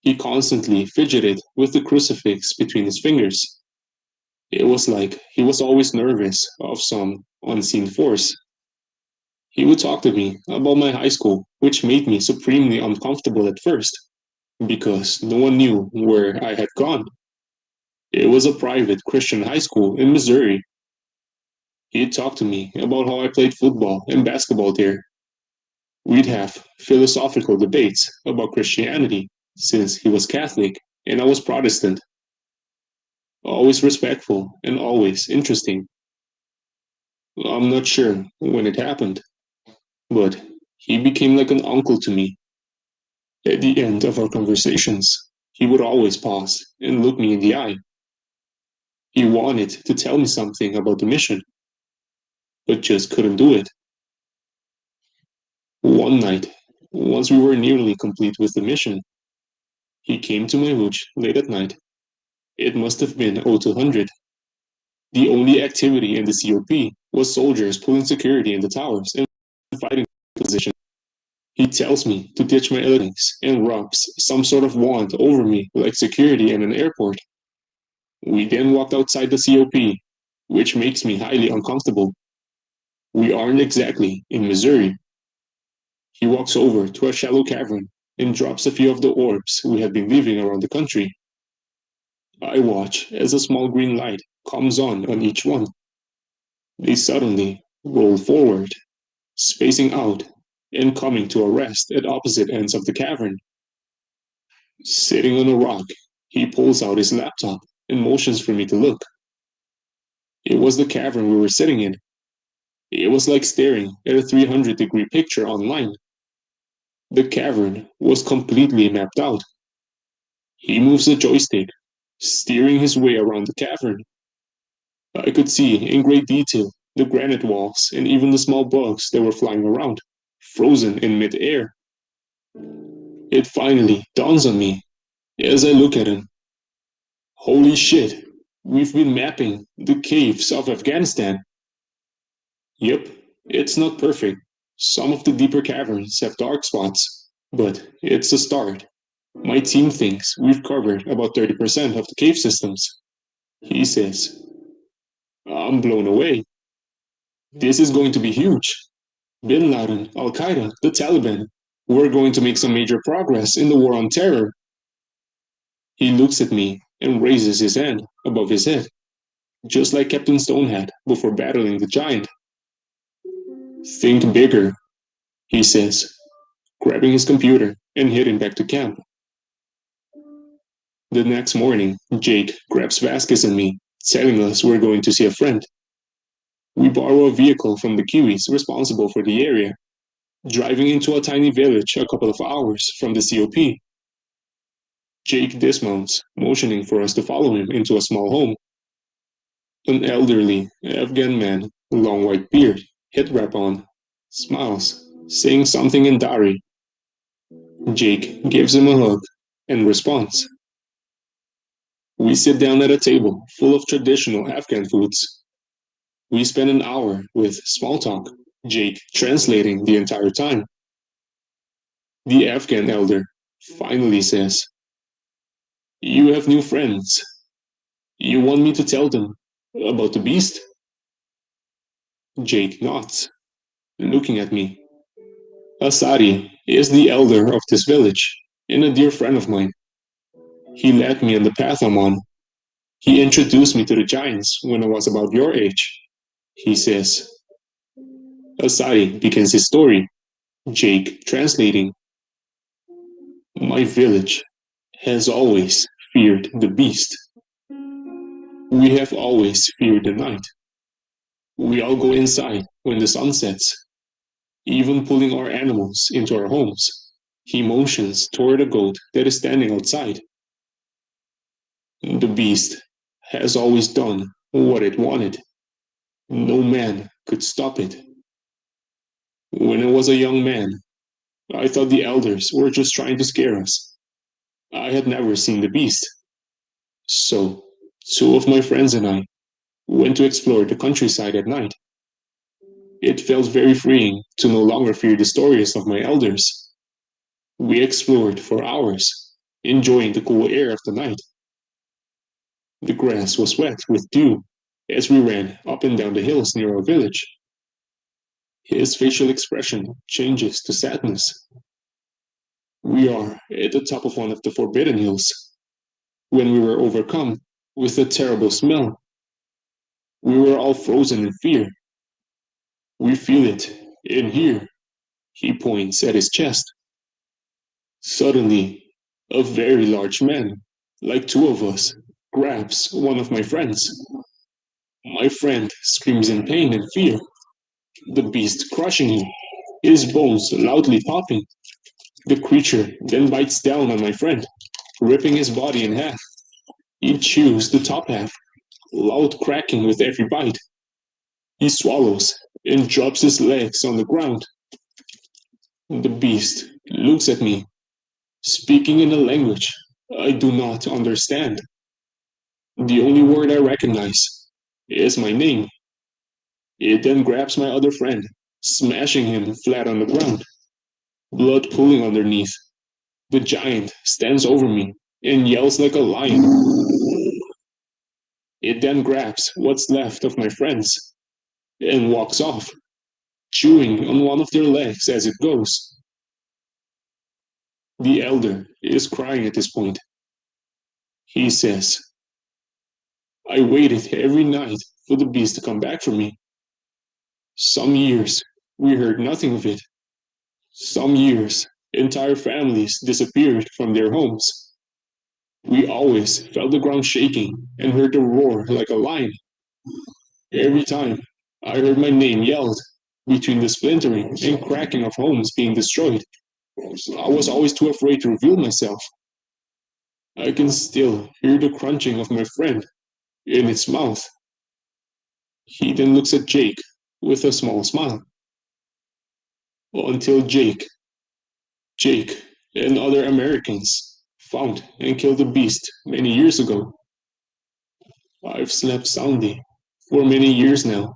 He constantly fidgeted with the crucifix between his fingers. It was like he was always nervous of some unseen force. He would talk to me about my high school, which made me supremely uncomfortable at first, because no one knew where I had gone. It was a private Christian high school in Missouri. He'd talk to me about how I played football and basketball there. We'd have philosophical debates about Christianity, since he was Catholic and I was Protestant. Always respectful and always interesting. I'm not sure when it happened, but he became like an uncle to me. At the end of our conversations, he would always pause and look me in the eye. He wanted to tell me something about the mission, but just couldn't do it. One night, once we were nearly complete with the mission, he came to my lodge late at night. It must have been 0200. The only activity in the COP was soldiers pulling security in the towers and fighting position. He tells me to ditch my electronics and rubs some sort of wand over me like security in an airport. We then walked outside the COP, which makes me highly uncomfortable. We aren't exactly in Missouri. He walks over to a shallow cavern and drops a few of the orbs we had been leaving around the country. I watch as a small green light comes on each one. They suddenly roll forward, spacing out and coming to a rest at opposite ends of the cavern. Sitting on a rock, he pulls out his laptop and motions for me to look. It was the cavern we were sitting in. It was like staring at a 300-degree picture online. The cavern was completely mapped out. He moves the joystick, steering his way around the cavern. I could see in great detail the granite walls and even the small bugs that were flying around, frozen in mid-air. It finally dawns on me as I look at him. Holy shit, we've been mapping the caves of Afghanistan. Yep, it's not perfect. Some of the deeper caverns have dark spots, but it's a start. My team thinks we've covered about 30% of the cave systems. He says, I'm blown away. This is going to be huge. Bin Laden, Al Qaeda, the Taliban. We're going to make some major progress in the war on terror. He looks at me and raises his hand above his head, just like Captain Stone had before battling the giant. Think bigger, he says, grabbing his computer and heading back to camp. The next morning, Jake grabs Vasquez and me, telling us we're going to see a friend. We borrow a vehicle from the Kiwis responsible for the area, driving into a tiny village a couple of hours from the COP. Jake dismounts, motioning for us to follow him into a small home. An elderly Afghan man, long white beard, head wrap on, smiles, saying something in Dari. Jake gives him a hug and responds. We sit down at a table full of traditional Afghan foods. We spend an hour with small talk, Jake translating the entire time. The Afghan elder finally says, You have new friends. You want me to tell them about the beast? Jake nods, looking at me. Asadi is the elder of this village and a dear friend of mine. He led me on the path I'm on. He introduced me to the Giants when I was about your age, he says. Asadi begins his story, Jake translating. My village has always feared the beast. We have always feared the night. We all go inside when the sun sets, even pulling our animals into our homes. He motions toward a goat that is standing outside. The beast has always done what it wanted. No man could stop it. When I was a young man, I thought the elders were just trying to scare us. I had never seen the beast. So, two of my friends and I went to explore the countryside at night. It felt very freeing to no longer fear the stories of my elders. We explored for hours, enjoying the cool air of the night. The grass was wet with dew as we ran up and down the hills near our village. His facial expression changes to sadness. We are at the top of one of the forbidden hills when we were overcome with a terrible smell. We were all frozen in fear. We feel it in here. He points at his chest. Suddenly, a very large man, like two of us, grabs one of my friends. My friend screams in pain and fear, the beast crushing him, his bones loudly popping. The creature then bites down on my friend, ripping his body in half. He chews the top half, loud cracking with every bite. He swallows and drops his legs on the ground. The beast looks at me, speaking in a language I do not understand. The only word I recognize is my name. It then grabs my other friend, smashing him flat on the ground, blood pooling underneath. The giant stands over me and yells like a lion. It then grabs what's left of my friends and walks off, chewing on one of their legs as it goes. The elder is crying at this point. He says, I waited every night for the beast to come back for me. Some years we heard nothing of it. Some years entire families disappeared from their homes. We always felt the ground shaking and heard the roar like a lion. Every time I heard my name yelled between the splintering and cracking of homes being destroyed, I was always too afraid to reveal myself. I can still hear the crunching of my friend in its mouth. He then looks at Jake with a small smile. Until Jake and other Americans found and killed the beast many years ago. I've slept soundly for many years now.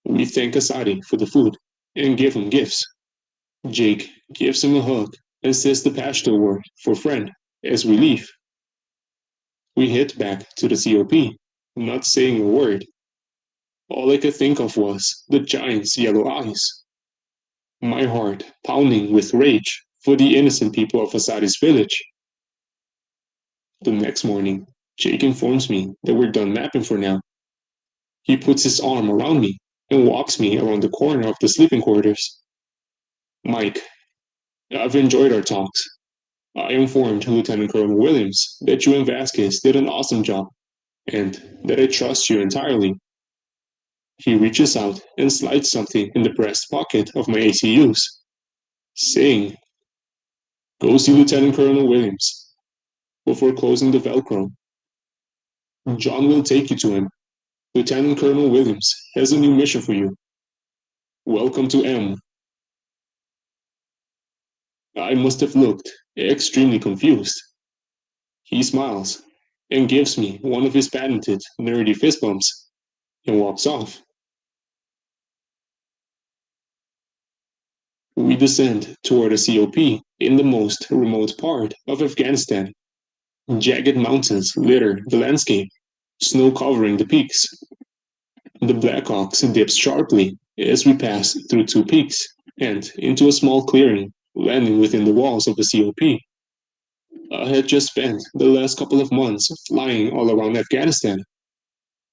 We thank Asadi for the food and give him gifts. Jake gives him a hug and says the Pashto word for friend as we leave. We head back to the COP, not saying a word. All I could think of was the giant's yellow eyes. My heart pounding with rage for the innocent people of Asadi's village. The next morning, Jake informs me that we're done mapping for now. He puts his arm around me and walks me around the corner of the sleeping quarters. Mike, I've enjoyed our talks. I informed Lieutenant Colonel Williams that you and Vasquez did an awesome job, and that I trust you entirely. He reaches out and slides something in the breast pocket of my ACUs, saying, "Go see Lieutenant Colonel Williams," before closing the Velcro. "John will take you to him. Lieutenant Colonel Williams has a new mission for you. Welcome to M." I must have looked extremely confused. He smiles and gives me one of his patented nerdy fist bumps and walks off. We descend toward a COP in the most remote part of Afghanistan. Jagged mountains litter the landscape, snow covering the peaks. The Blackhawks dips sharply as we pass through two peaks and into a small clearing, landing within the walls of the COP. I had just spent the last couple of months flying all around Afghanistan.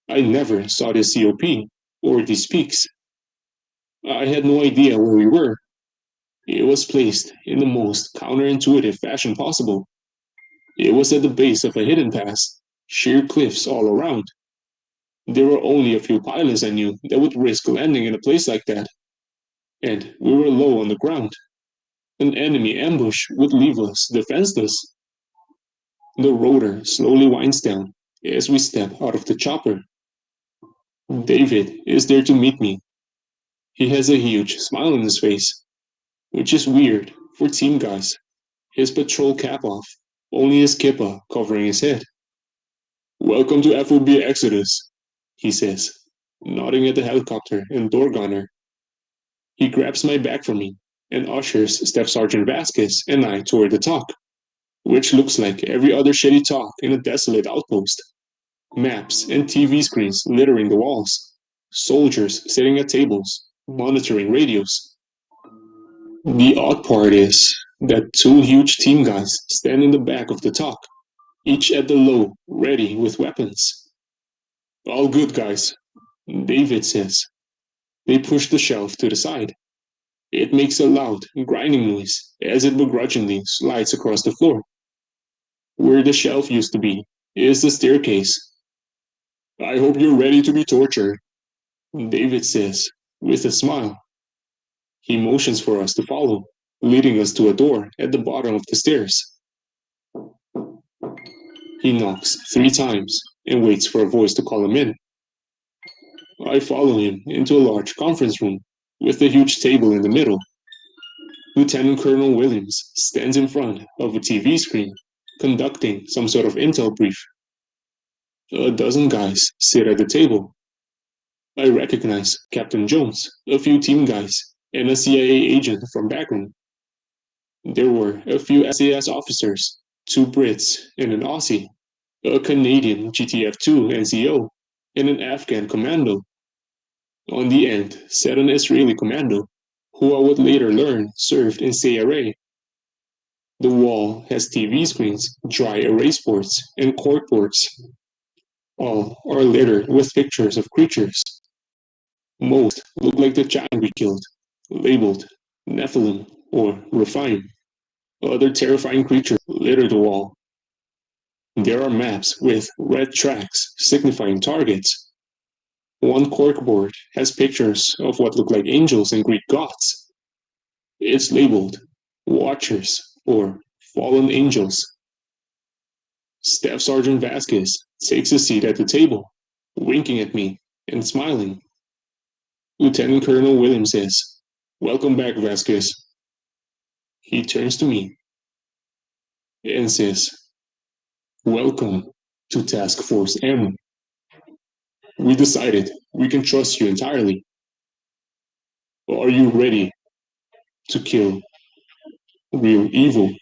I never saw this COP or these peaks. I had no idea where we were. It was placed in the most counterintuitive fashion possible. It was at the base of a hidden pass, sheer cliffs all around. There were only a few pilots I knew that would risk landing in a place like that. And we were low on the ground. An enemy ambush would leave us defenseless. The rotor slowly winds down as we step out of the chopper. David is there to meet me. He has a huge smile on his face, which is weird for team guys. His patrol cap off, only his kippa covering his head. "Welcome to FOB Exodus," he says, nodding at the helicopter and door gunner. He grabs my bag from me and ushers Staff Sergeant Vasquez and I toward the talk, which looks like every other shitty talk in a desolate outpost. Maps and TV screens littering the walls, soldiers sitting at tables, monitoring radios. The odd part is that two huge team guys stand in the back of the talk, each at the low, ready with weapons. "All good, guys," David says. They push the shelf to the side. It makes a loud, grinding noise as it begrudgingly slides across the floor. Where the shelf used to be is the staircase. "I hope you're ready to be tortured," David says, with a smile. He motions for us to follow, leading us to a door at the bottom of the stairs. He knocks 3 times and waits for a voice to call him in. I follow him into a large conference room with a huge table in the middle. Lieutenant Colonel Williams stands in front of a TV screen, conducting some sort of intel brief. A dozen guys sit at the table. I recognize Captain Jones, a few team guys, and a CIA agent from backroom. There were a few SAS officers, 2 Brits and an Aussie, a Canadian GTF-2 NCO, and an Afghan commando. On the end sat an Israeli commando, who I would later learn served in CRA. The wall has TV screens, dry erase boards, and corkboards. All are littered with pictures of creatures. Most look like the giant we killed, labeled Nephilim or Rephaim. Other terrifying creatures litter the wall. There are maps with red tracks signifying targets. One corkboard has pictures of what look like angels and Greek gods. It's labeled Watchers or Fallen Angels. Staff Sergeant Vasquez takes a seat at the table, winking at me and smiling. Lieutenant Colonel Williams says, "Welcome back, Vasquez." He turns to me and says, "Welcome to Task Force M. We decided we can trust you entirely. Are you ready to kill real evil?"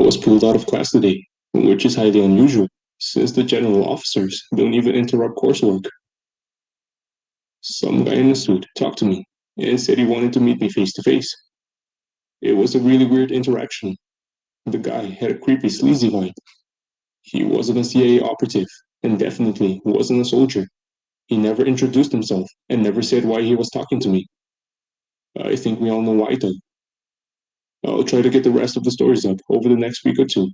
was pulled out of class today, which is highly unusual, since the general officers don't even interrupt coursework. Some guy in a suit talked to me and said he wanted to meet me face to face. It was a really weird interaction. The guy had a creepy, sleazy vibe. He wasn't a CIA operative, and definitely wasn't a soldier. He never introduced himself and never said why he was talking to me. I think we all know why though. I'll try to get the rest of the stories up over the next week or two.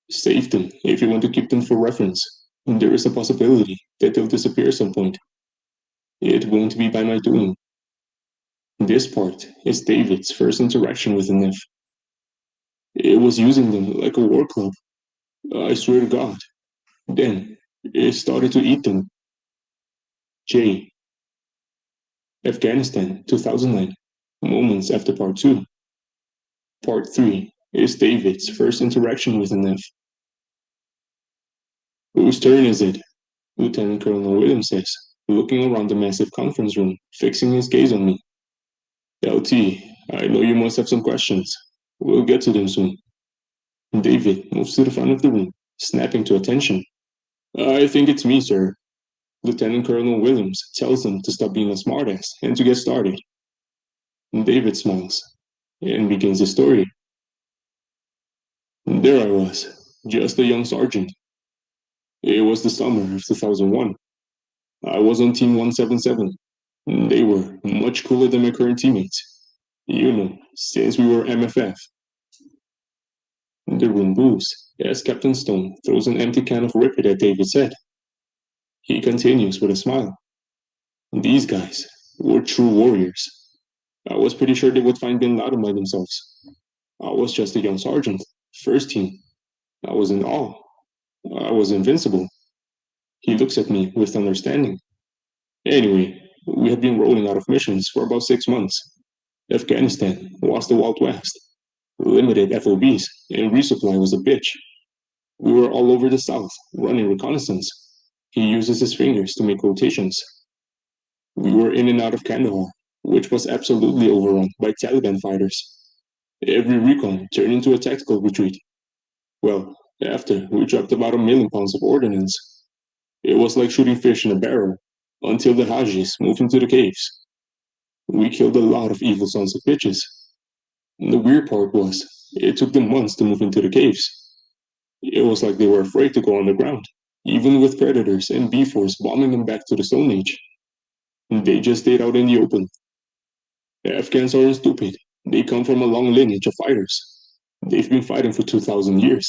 Save them if you want to keep them for reference. There is a possibility that they'll disappear at some point. It won't be by my doing. This part is David's first interaction with an F. It was using them like a war club. I swear to God. Then, it started to eat them. J. Afghanistan, 2009. Moments after part 2. Part 3 is David's first interaction with an F. Whose turn is it? Lieutenant Colonel Williams says, looking around the massive conference room, fixing his gaze on me. LT, I know you must have some questions. We'll get to them soon. David moves to the front of the room, snapping to attention. I think it's me, sir. Lieutenant Colonel Williams tells them to stop being a smartass and to get started. David smiles and begins the story. There I was, just a young sergeant. It was the summer of 2001. I was on Team 177. They were much cooler than my current teammates. You know, since we were MFF. The room boos as Captain Stone throws an empty can of Ripid at David's head. He continues with a smile. These guys were true warriors. I was pretty sure they would find Bin Laden by themselves. I was just a young sergeant, first team. I was in awe. I was invincible. He looks at me with understanding. Anyway, we had been rolling out of missions for about 6 months. Afghanistan was the Wild West. Limited FOBs, and resupply was a bitch. We were all over the south, running reconnaissance. He uses his fingers to make rotations. We were in and out of Kandahar, which was absolutely overrun by Taliban fighters. Every recon turned into a tactical retreat. Well, after we dropped about 1,000,000 pounds of ordnance. It was like shooting fish in a barrel, until the Hajis moved into the caves. We killed a lot of evil sons of bitches. The weird part was, it took them months to move into the caves. It was like they were afraid to go underground, even with predators and B-Force bombing them back to the Stone Age. They just stayed out in the open. Afghans aren't stupid. They come from a long lineage of fighters. They've been fighting for 2,000 years.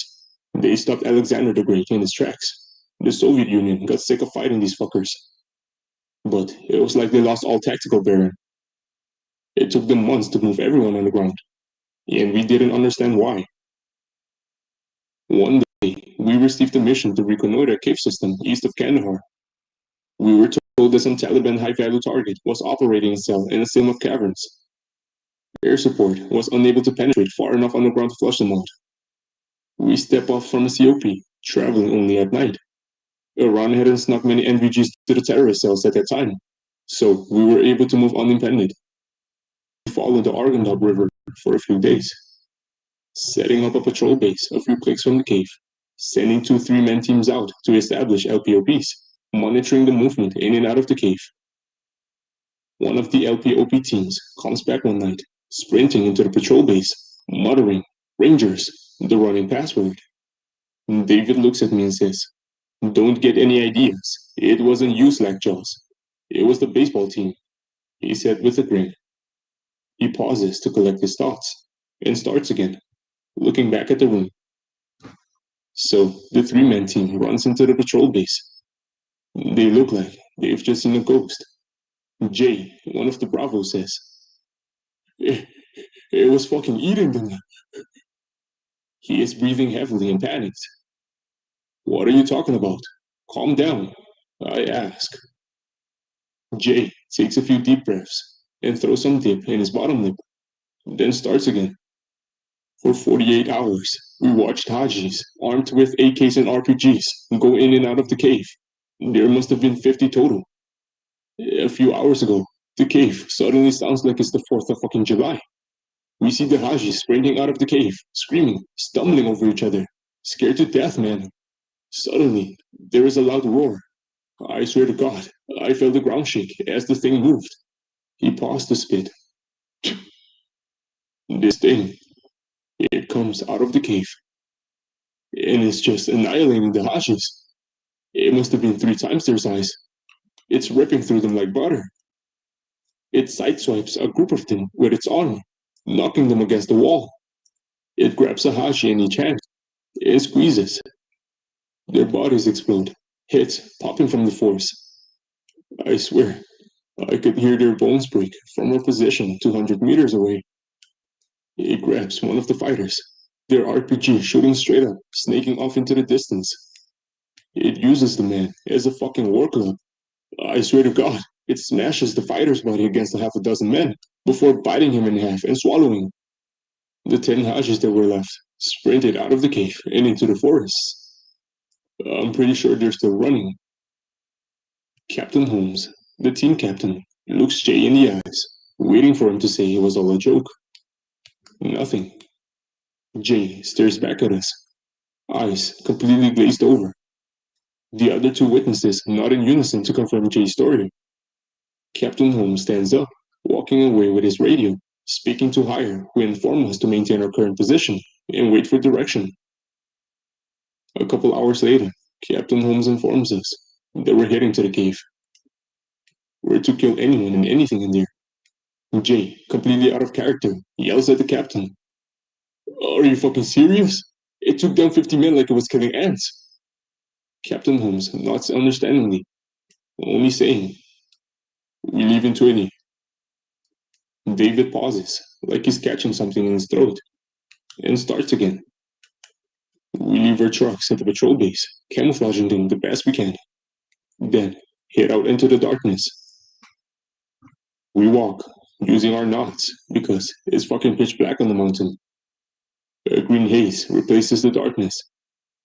They stopped Alexander the Great in his tracks. The Soviet Union got sick of fighting these fuckers. But it was like they lost all tactical bearing. It took them months to move everyone underground, and we didn't understand why. One day, we received a mission to reconnoiter a cave system east of Kandahar. We were told that some Taliban high-value target was operating a cell in a system of caverns. Air support was unable to penetrate far enough underground to flush them out. We step off from a COP, traveling only at night. Iran hadn't snuck many NVGs to the terrorist cells at that time, so we were able to move unimpeded. We followed the Arghandab River for a few days, setting up a patrol base a few clicks from the cave, sending 2 3-man teams out to establish LPOPs, monitoring the movement in and out of the cave. One of the LPOP teams comes back one night, sprinting into the patrol base, muttering, "Rangers," the running password. David looks at me and says, "Don't get any ideas. It wasn't you, Slackjaws. It was the baseball team," he said with a grin. He pauses to collect his thoughts, and starts again, looking back at the room. So, the 3-man team runs into the patrol base. They look like they've just seen a ghost. Jay, one of the Bravos, says, It was fucking eating them." He is breathing heavily and panicked. "What are you talking about? Calm down," I ask. Jay takes a few deep breaths and throws some dip in his bottom lip, then starts again. For 48 hours, we watched Hajis, armed with AKs and RPGs, go in and out of the cave. There must have been 50 total. A few hours ago, the cave suddenly sounds like it's the 4th of fucking July.
We see the Hajis sprinting out of the cave, screaming, stumbling over each other, scared to death, man. Suddenly, there is a loud roar. I swear to God, I felt the ground shake as the thing moved. He paused to spit. This thing, it comes out of the cave, and it's just annihilating the Hajis. It must have been 3 times their size. It's ripping through them like butter. It sideswipes a group of them with its arm, knocking them against the wall. It grabs a Haji in each hand. It squeezes. Their bodies explode, hits popping from the force. I swear, I could hear their bones break from a position 200 meters away. It grabs one of the fighters, their RPG shooting straight up, snaking off into the distance. It uses the man as a fucking war club. I swear to God, it smashes the fighter's body against a half a dozen men before biting him in half and swallowing. The 10 Hajis that were left sprinted out of the cave and into the forest. I'm pretty sure they're still running. Captain Holmes, the team captain, looks Jay in the eyes, waiting for him to say it was all a joke. Nothing. Jay stares back at us, eyes completely glazed over. The other 2 witnesses nod in unison to confirm Jay's story. Captain Holmes stands up, walking away with his radio, speaking to Hire, who inform us to maintain our current position and wait for direction. A couple hours later, Captain Holmes informs us that we're heading to the cave. We're to kill anyone and anything in there. Jay, completely out of character, yells at the captain. Are you fucking serious? It took down 50 men like it was killing ants. Captain Holmes nods understandingly, only saying, we leave in 20. David pauses, like he's catching something in his throat, and starts again. We leave our trucks at the patrol base, camouflaging them the best we can. Then, head out into the darkness. We walk, using our knots, because it's fucking pitch black on the mountain. A green haze replaces the darkness.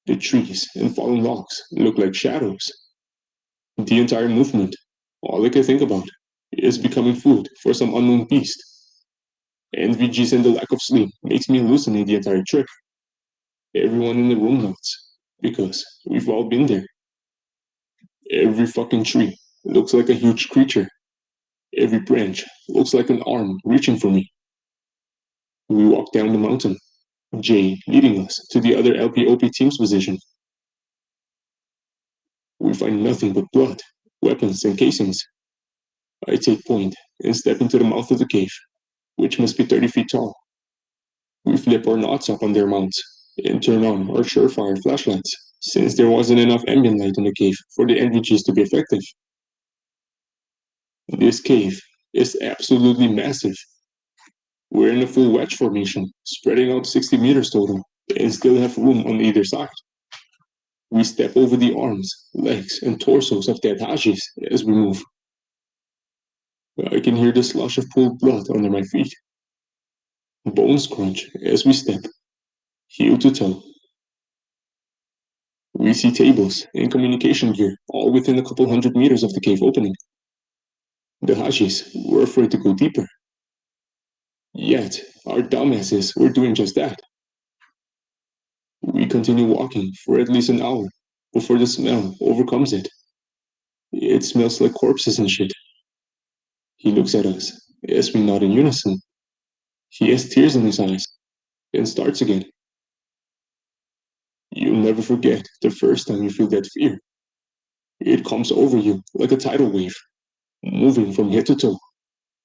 The trees and fallen logs look like shadows. The entire movement, all I can think about, is becoming food for some unknown beast. NVGs and the lack of sleep makes me hallucinate the entire trip. Everyone in the room nods, because we've all been there. Every fucking tree looks like a huge creature. Every branch looks like an arm reaching for me. We walk down the mountain, Jay leading us to the other LPOP team's position. We find nothing but blood, weapons, and casings. I take point and step into the mouth of the cave, which must be 30 feet tall. We flip our knots up on their mounts and turn on our surefire flashlights, since there wasn't enough ambient light in the cave for the NVGs to be effective. This cave is absolutely massive. We're in a full wedge formation, spreading out 60 meters total, and still have room on either side. We step over the arms, legs, and torsos of dead Hajis as we move. I can hear the slush of pooled blood under my feet. Bones crunch as we step, heel to toe. We see tables and communication gear all within a couple hundred meters of the cave opening. The Hajis were afraid to go deeper. Yet, our dumbasses were doing just that. We continue walking for at least an hour before the smell overcomes it. It smells like corpses and shit. He looks at us as we nod in unison. He has tears in his eyes and starts again. You'll never forget the first time you feel that fear. It comes over you like a tidal wave, moving from head to toe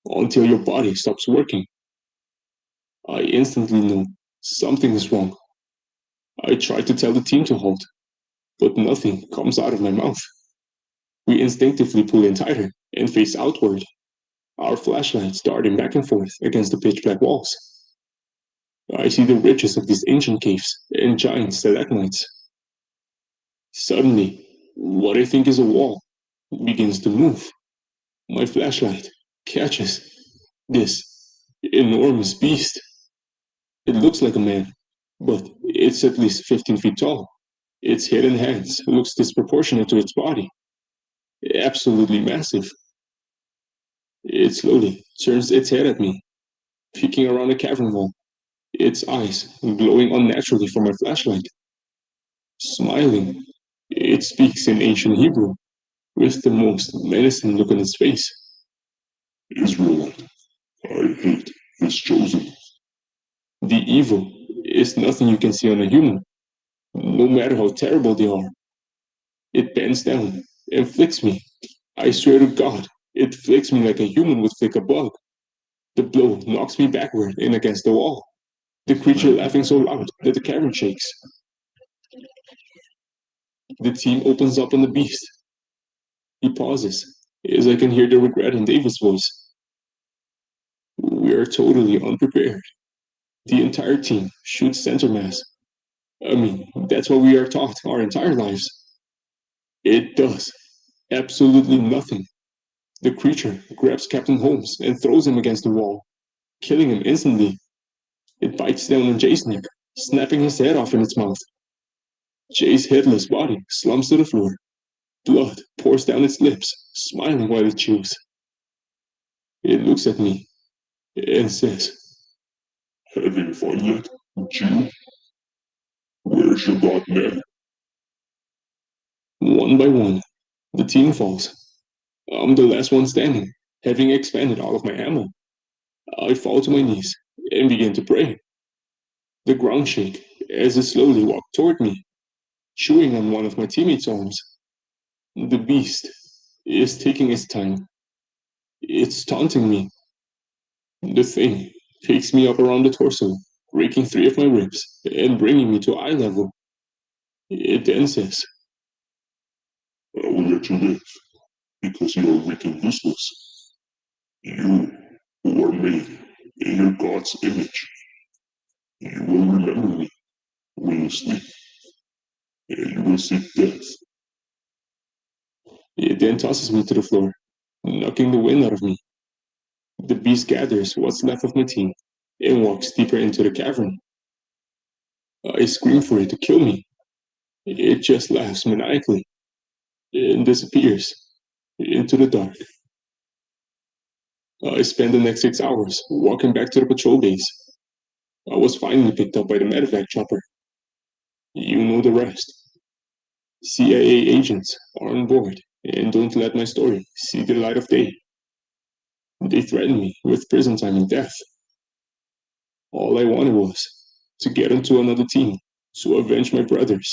until your body stops working. I instantly know something is wrong. I try to tell the team to halt, but nothing comes out of my mouth. We instinctively pull in tighter and face outward, our flashlights darting back and forth against the pitch black walls. I see the ridges of these ancient caves and giant stalagmites. Suddenly, what I think is a wall begins to move. My flashlight catches this enormous beast. It looks like a man, but it's at least 15 feet tall. Its head and hands looks disproportionate to its body. Absolutely massive. It slowly turns its head at me. peeking around the cavern wall, its eyes glowing unnaturally from my flashlight. Smiling, it speaks in ancient Hebrew, with the most menacing look on its face. Israelite, I hate his chosen. The evil is nothing you can see on a human, no matter how terrible they are. It bends down and flicks me. I swear to God, it flicks me like a human would flick a bug. The blow knocks me backward and against the wall, the creature laughing so loud that the cavern shakes. The team opens up on the beast. He pauses, as I can hear the regret in David's voice. We are totally unprepared. The entire team shoots center mass. I mean, that's what we are taught our entire lives. It does absolutely nothing. The creature grabs Captain Holmes and throws him against the wall, killing him instantly. It bites down on Jay's neck, snapping his head off in its mouth. Jay's headless body slumps to the floor. Blood pours down its lips, smiling while it chews. It looks at me and says, "Having fun yet, Jew? Where's your god man?" One by one, the team falls. I'm the last one standing, having expended all of my ammo. I fall to my knees and begin to pray. The ground shake as it slowly walked toward me, chewing on one of my teammates' arms. The beast is taking its time. It's taunting me. The thing takes me up around the torso, breaking 3 of my ribs and bringing me to eye level. It then says, "I will let you live because you are weak and useless. You who are made in your God's image. You will remember me when you sleep, and you will seek death." It then tosses me to the floor, knocking the wind out of me. The beast gathers what's left of my team and walks deeper into the cavern. I scream for it to kill me. It just laughs maniacally and disappears into the dark. I spent the next 6 hours walking back to the patrol base. I was finally picked up by the medevac chopper. You know the rest. CIA agents are on board and don't let my story see the light of day. They threatened me with prison time and death. All I wanted was to get onto another team to avenge my brothers.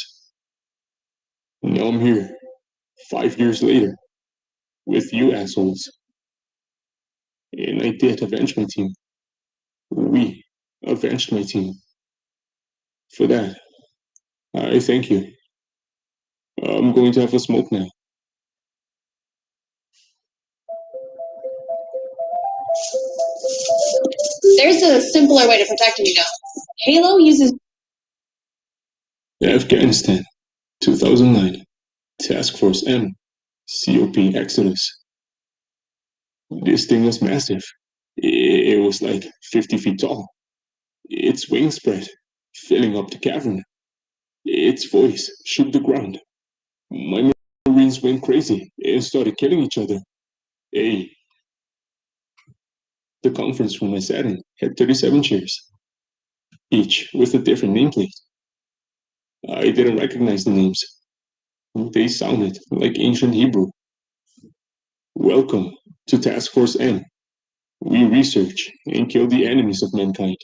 Now I'm here, 5 years later, with you assholes. And I did avenge my team. We avenged my team. For that, I thank you. I'm going to have a smoke now.
There's a simpler way to protect him, you know. Halo uses
Afghanistan, 2009. Task Force M, COP Exodus. This thing was massive. It was like 50 feet tall. Its wings spread, filling up the cavern. Its voice shook the ground. My Marines went crazy and started killing each other. Hey, the conference room I sat in had 37 chairs, each with a different nameplate. I didn't recognize the names. They sounded like ancient Hebrew. Welcome to Task Force M. We research and kill the enemies of mankind.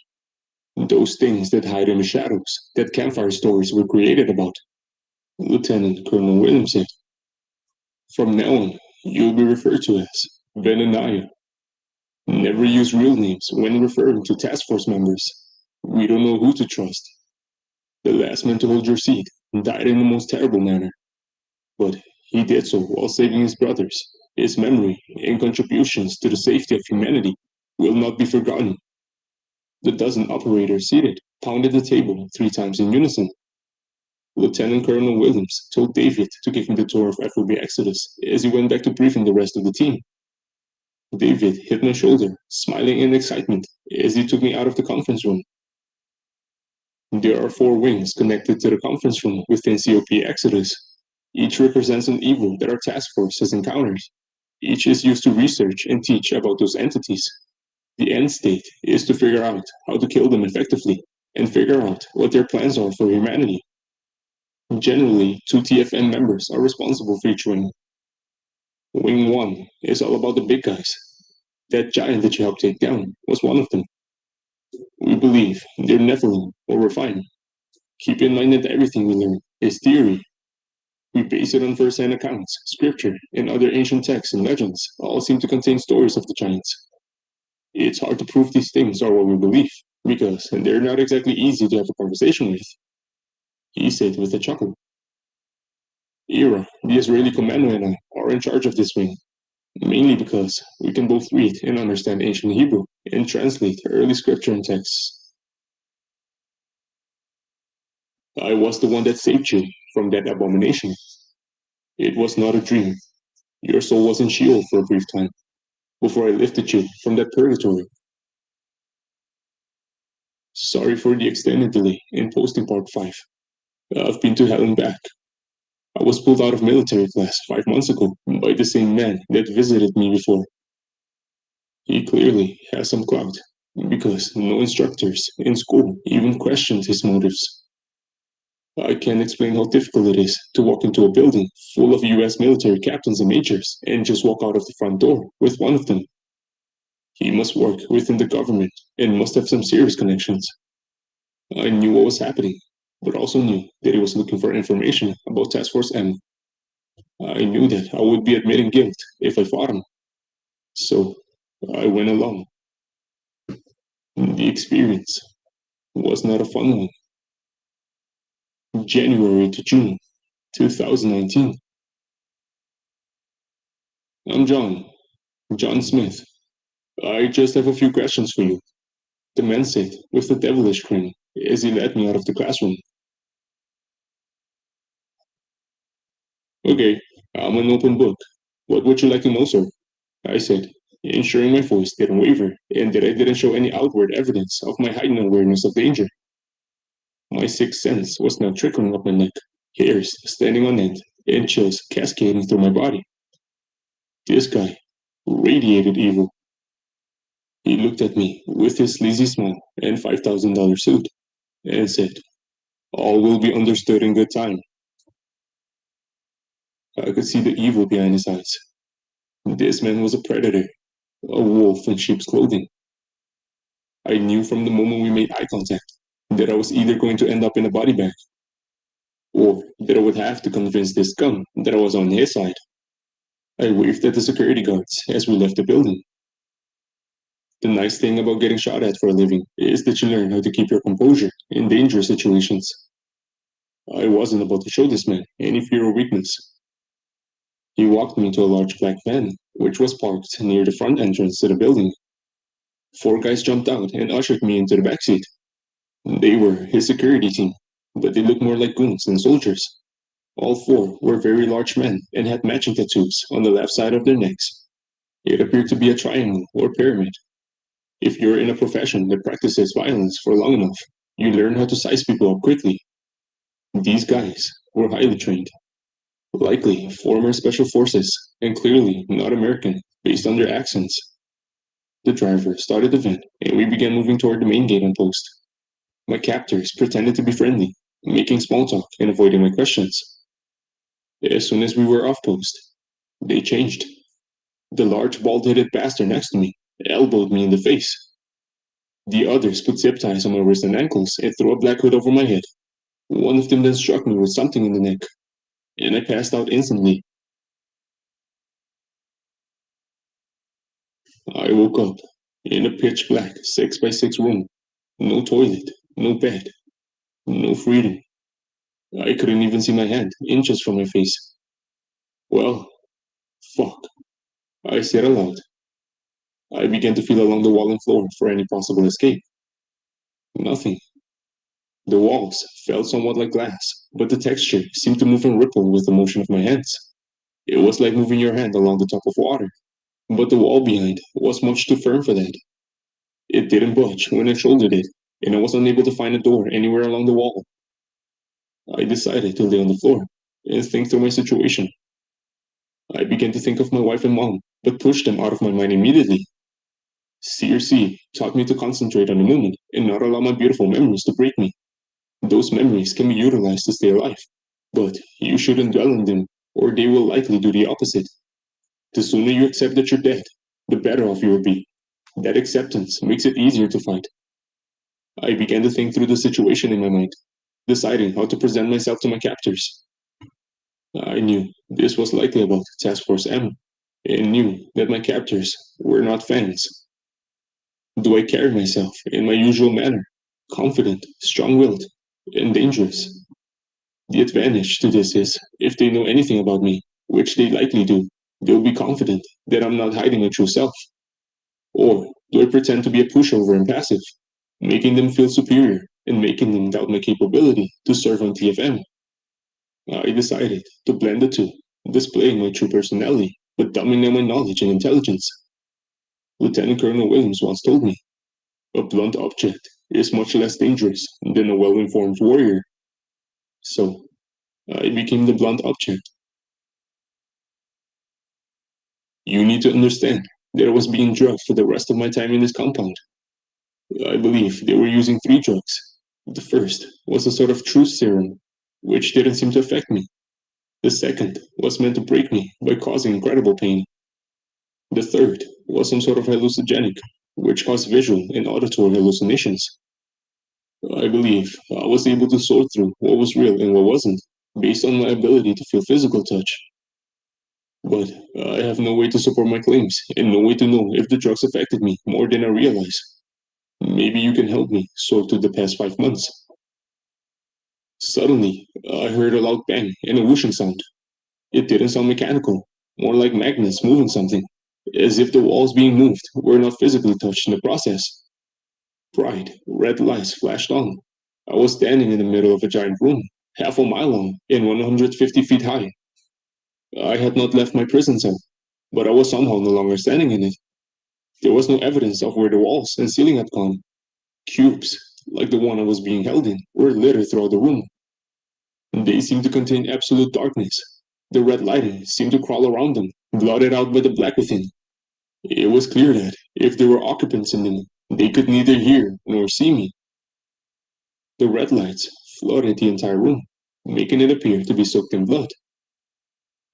Those things that hide in the shadows that campfire stories were created about. Lieutenant Colonel Williams said. From now on, you'll be referred to as Benaniah. Never use real names when referring to task force members. We don't know who to trust. The last man to hold your seat died in the most terrible manner. But he did so while saving his brothers. His memory and contributions to the safety of humanity will not be forgotten. The dozen operators seated pounded the table 3 times in unison. Lieutenant Colonel Williams told David to give him the tour of FOB Exodus as he went back to briefing the rest of the team. David hit my shoulder, smiling in excitement as he took me out of the conference room. There are 4 wings connected to the conference room within COP Exodus. Each represents an evil that our task force has encountered. Each is used to research and teach about those entities. The end state is to figure out how to kill them effectively and figure out what their plans are for humanity. Generally, 2 TFN members are responsible for each wing. Wing 1 is all about the big guys. That giant that you helped take down was one of them. We believe they're Nephilim or refined. Keep in mind that everything we learn is theory. We base it on first-hand accounts, scripture, and other ancient texts and legends all seem to contain stories of the giants. It's hard to prove these things are what we believe, because they're not exactly easy to have a conversation with. He said with a chuckle. Ira, the Israeli commando, and I are in charge of this wing, mainly because we can both read and understand ancient Hebrew and translate early scripture and texts. I was the one that saved you from that abomination. It was not a dream. Your soul was in Sheol for a brief time, before I lifted you from that purgatory. Sorry for the extended delay in posting part 5. I've been to hell and back. I was pulled out of military class 5 months ago by the same man that visited me before. He clearly has some clout, because no instructors in school even questioned his motives. I can't explain how difficult it is to walk into a building full of US military captains and majors and just walk out of the front door with one of them. He must work within the government and must have some serious connections. I knew what was happening, but also knew that he was looking for information about Task Force M. I knew that I would be admitting guilt if I fought him. So, I went along. The experience was not a fun one. January to June 2019. I'm John Smith. I just have a few questions for you. The man said with a devilish grin as he led me out of the classroom. Okay, I'm an open book. What would you like to know, sir? I said, ensuring my voice didn't waver and that I didn't show any outward evidence of my heightened awareness of danger. My sixth sense was now trickling up my neck, hairs standing on end, and chills cascading through my body. This guy radiated evil. He looked at me with his sleazy smile and $5,000 suit and said, all will be understood in good time. I could see the evil behind his eyes. This man was a predator, a wolf in sheep's clothing. I knew from the moment we made eye contact that I was either going to end up in a body bag, or that I would have to convince this scum that I was on his side. I waved at the security guards as we left the building. The nice thing about getting shot at for a living is that you learn how to keep your composure in dangerous situations. I wasn't about to show this man any fear or weakness. He walked me to a large black van, which was parked near the front entrance to the building. 4 guys jumped out and ushered me into the backseat. They were his security team, but they looked more like goons than soldiers. All 4 were very large men and had matching tattoos on the left side of their necks. It appeared to be a triangle or pyramid. If you're in a profession that practices violence for long enough, you learn how to size people up quickly. These guys were highly trained, likely former special forces, and clearly not American based on their accents. The driver started the van, and we began moving toward the main gate and post. My captors pretended to be friendly, making small talk and avoiding my questions. As soon as we were off post, they changed. The large bald-headed bastard next to me elbowed me in the face. The others put zip ties on my wrists and ankles and threw a black hood over my head. One of them then struck me with something in the neck, and I passed out instantly. I woke up in a pitch black 6x6 room. No toilet, no bed, no freedom. I couldn't even see my hand inches from my face. Well, fuck, I said aloud. I began to feel along the wall and floor for any possible escape. Nothing. The walls felt somewhat like glass, but the texture seemed to move and ripple with the motion of my hands. It was like moving your hand along the top of water, but the wall behind was much too firm for that. It didn't budge when I shouldered it, and I was unable to find a door anywhere along the wall. I decided to lay on the floor and think through my situation. I began to think of my wife and mom, but pushed them out of my mind immediately. CRC taught me to concentrate on the moment and not allow my beautiful memories to break me. Those memories can be utilized to stay alive, but you shouldn't dwell on them, or they will likely do the opposite. The sooner you accept that you're dead, the better off you will be. That acceptance makes it easier to fight. I began to think through the situation in my mind, deciding how to present myself to my captors. I knew this was likely about Task Force M, and knew that my captors were not fans. Do I carry myself in my usual manner, confident, strong-willed, and dangerous? The advantage to this is, if they know anything about me, which they likely do, they'll be confident that I'm not hiding my true self. Or do I pretend to be a pushover and passive, making them feel superior and making them doubt my capability to serve on TFM? I decided to blend the two, displaying my true personality, but dumbing down my knowledge and intelligence. Lieutenant Colonel Williams once told me, a blunt object is much less dangerous than a well-informed warrior. So, I became the blunt object. You need to understand that I was being drugged for the rest of my time in this compound. I believe they were using 3 drugs. The first was a sort of truth serum, which didn't seem to affect me. The second was meant to break me by causing incredible pain. The third was some sort of hallucinogenic, which caused visual and auditory hallucinations. I believe I was able to sort through what was real and what wasn't, based on my ability to feel physical touch. But I have no way to support my claims, and no way to know if the drugs affected me more than I realize. Maybe you can help me sort through the past 5 months. Suddenly, I heard a loud bang and a whooshing sound. It didn't sound mechanical, more like magnets moving something, as if the walls being moved were not physically touched in the process. Bright, red lights flashed on. I was standing in the middle of a giant room, half a mile long and 150 feet high. I had not left my prison cell, but I was somehow no longer standing in it. There was no evidence of where the walls and ceiling had gone. Cubes, like the one I was being held in, were littered throughout the room. They seemed to contain absolute darkness. The red lighting seemed to crawl around them, blotted out by the black within. It was clear that, if there were occupants in them, they could neither hear nor see me. The red lights flooded the entire room, making it appear to be soaked in blood.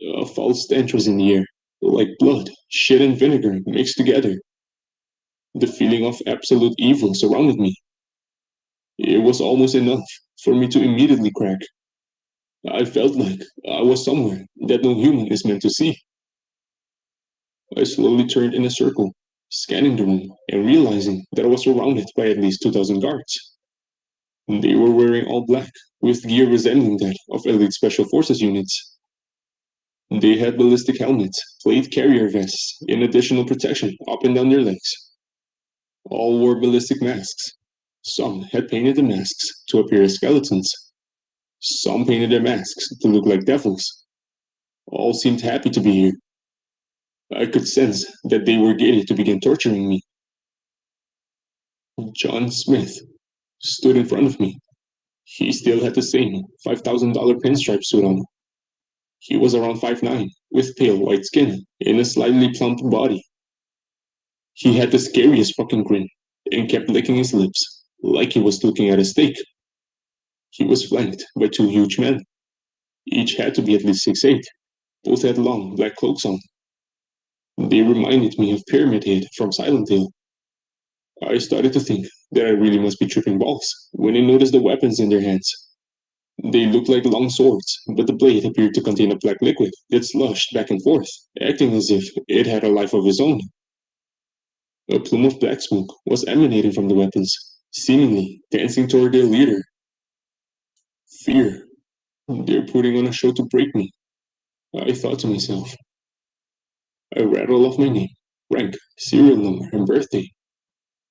A foul stench was in the air, like blood, shit, and vinegar mixed together. The feeling of absolute evil surrounded me. It was almost enough for me to immediately crack. I felt like I was somewhere that no human is meant to see. I slowly turned in a circle, scanning the room and realizing that I was surrounded by at least 2,000 guards. They were wearing all black, with gear resembling that of elite special forces units. They had ballistic helmets, plate carrier vests, and additional protection up and down their legs. All wore ballistic masks. Some had painted the masks to appear as skeletons. Some painted their masks to look like devils. All seemed happy to be here. I could sense that they were giddy to begin torturing me. John Smith stood in front of me. He still had the same $5,000 pinstripe suit on. He was around 5'9", with pale white skin and a slightly plump body. He had the scariest fucking grin and kept licking his lips like he was looking at a steak. He was flanked by 2 huge men. Each had to be at least 6'8". Both had long black cloaks on. They reminded me of Pyramid Head from Silent Hill. I started to think that I really must be tripping balls when I noticed the weapons in their hands. They looked like long swords, but the blade appeared to contain a black liquid that sloshed back and forth, acting as if it had a life of its own. A plume of black smoke was emanating from the weapons, seemingly dancing toward their leader. Fear. They're putting on a show to break me, I thought to myself. I rattled off my name, rank, serial number, and birthday.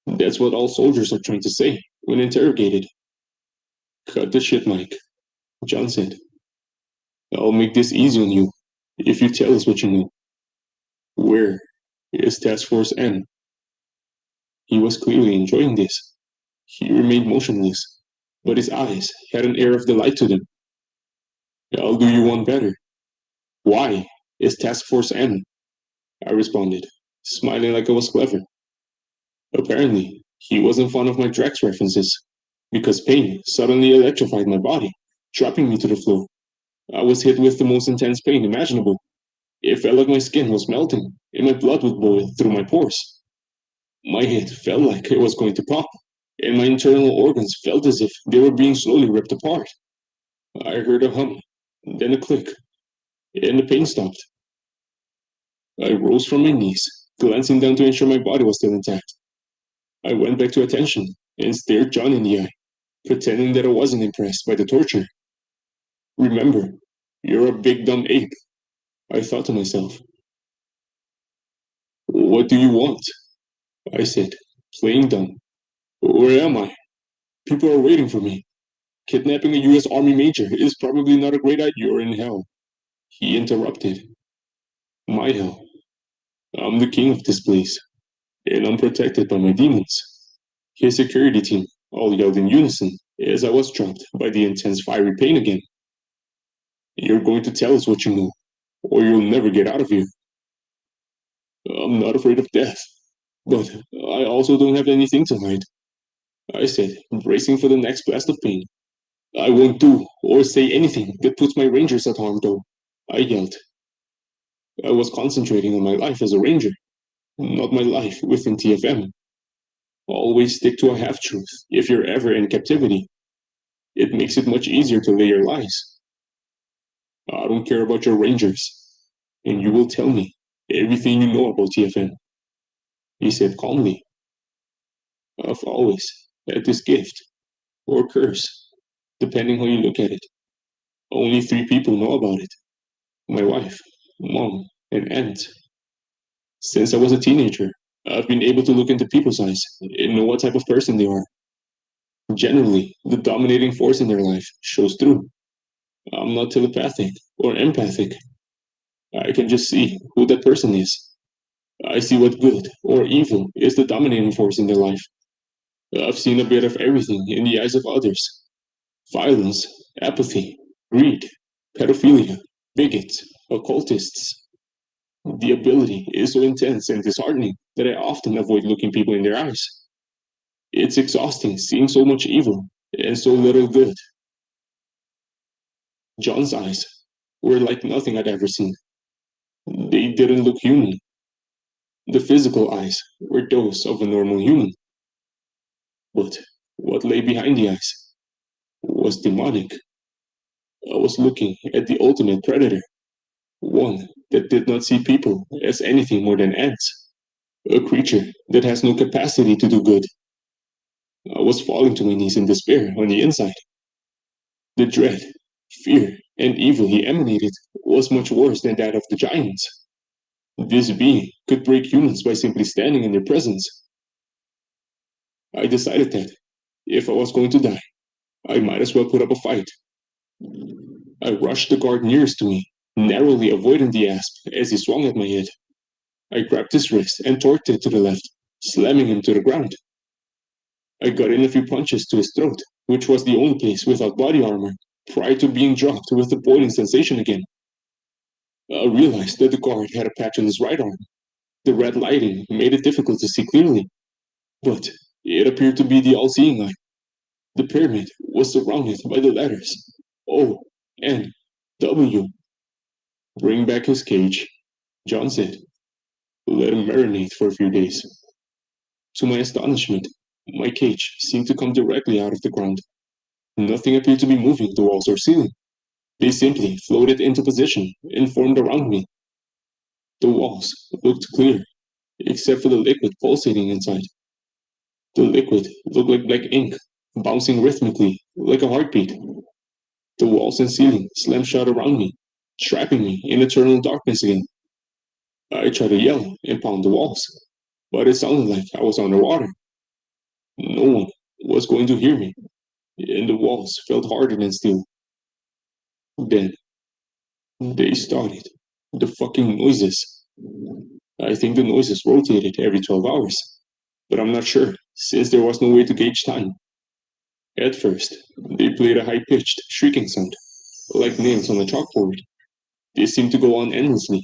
That's what all soldiers are trying to say when interrogated. Cut the shit, Mike, John said. I'll make this easy on you if you tell us what you know. Where is Task Force N? He was clearly enjoying this. He remained motionless, but his eyes had an air of delight to them. I'll do you one better. Why is Task Force N? I responded, smiling like I was clever. Apparently, he wasn't fond of my Drax references, because pain suddenly electrified my body, dropping me to the floor. I was hit with the most intense pain imaginable. It felt like my skin was melting, and my blood would boil through my pores. My head felt like it was going to pop, and my internal organs felt as if they were being slowly ripped apart. I heard a hum, then a click, and the pain stopped. I rose from my knees, glancing down to ensure my body was still intact. I went back to attention and stared John in the eye, pretending that I wasn't impressed by the torture. Remember, you're a big dumb ape, I thought to myself. What do you want? I said, playing dumb. Where am I? People are waiting for me. Kidnapping a U.S. Army major is probably not a great idea. You're in hell. He interrupted. My hell. I'm the king of this place, and I'm protected by my demons. His security team all yelled in unison as I was dropped by the intense fiery pain again. You're going to tell us what you know, or you'll never get out of here. I'm not afraid of death, but I also don't have anything to hide, I said, bracing for the next blast of pain. I won't do or say anything that puts my rangers at harm, though, I yelled. I was concentrating on my life as a ranger, not my life within TFM. Always stick to a half-truth if you're ever in captivity. It makes it much easier to lay your lies. I don't care about your rangers, and you will tell me everything you know about TFM, he said calmly. I've always had this gift, or curse, depending how you look at it. Only 3 people know about it. My wife, mom, and aunt. Since I was a teenager, I've been able to look into people's eyes and know what type of person they are. Generally, the dominating force in their life shows through. I'm not telepathic or empathic. I can just see who that person is. I see what good or evil is the dominating force in their life. I've seen a bit of everything in the eyes of others. Violence, apathy, greed, pedophilia, bigots, occultists. The ability is so intense and disheartening that I often avoid looking people in their eyes. It's exhausting seeing so much evil and so little good. John's eyes were like nothing I'd ever seen. They didn't look human. The physical eyes were those of a normal human. But what lay behind the eyes was demonic. I was looking at the ultimate predator, one that did not see people as anything more than ants, a creature that has no capacity to do good. I was falling to my knees in despair on the inside. The dread, fear, and evil he emanated was much worse than that of the giants. This being could break humans by simply standing in their presence. I decided that, if I was going to die, I might as well put up a fight. I rushed the guard nearest to me, narrowly avoiding the asp as he swung at my head. I grabbed his wrist and torqued it to the left, slamming him to the ground. I got in a few punches to his throat, which was the only place without body armor, prior to being dropped with a boiling sensation again. I realized that the guard had a patch on his right arm. The red lighting made it difficult to see clearly, but it appeared to be the all-seeing eye. The pyramid was surrounded by the letters O, N, W. Bring back his cage, John said. Let him marinate for a few days. To my astonishment, my cage seemed to come directly out of the ground. Nothing appeared to be moving the walls or ceiling. They simply floated into position and formed around me. The walls looked clear, except for the liquid pulsating inside. The liquid looked like black ink, bouncing rhythmically, like a heartbeat. The walls and ceiling slammed shut around me, trapping me in eternal darkness again. I tried to yell and pound the walls, but it sounded like I was underwater. No one was going to hear me, and the walls felt harder than steel. Then, they started. The fucking noises. I think the noises rotated every 12 hours, but I'm not sure, since there was no way to gauge time. At first, they played a high-pitched, shrieking sound, like nails on a chalkboard. They seemed to go on endlessly.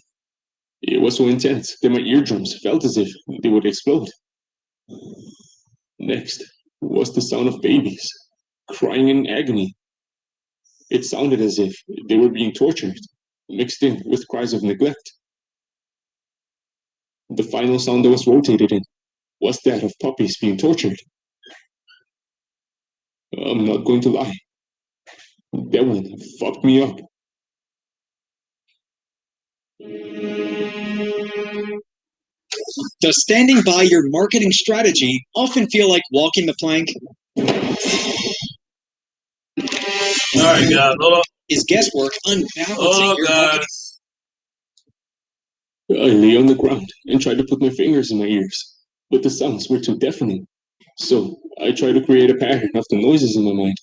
It was so intense that my eardrums felt as if they would explode. Next was the sound of babies, crying in agony. It sounded as if they were being tortured, mixed in with cries of neglect. The final sound that was rotated in was that of puppies being tortured. I'm not going to lie. That one fucked me up.
Does standing by your marketing strategy often feel like walking the plank?
All right, guys, hold on.
Is guesswork unbalancing your marketing?
I lay on the ground and tried to put my fingers in my ears, but the sounds were too deafening. So I tried to create a pattern of the noises in my mind.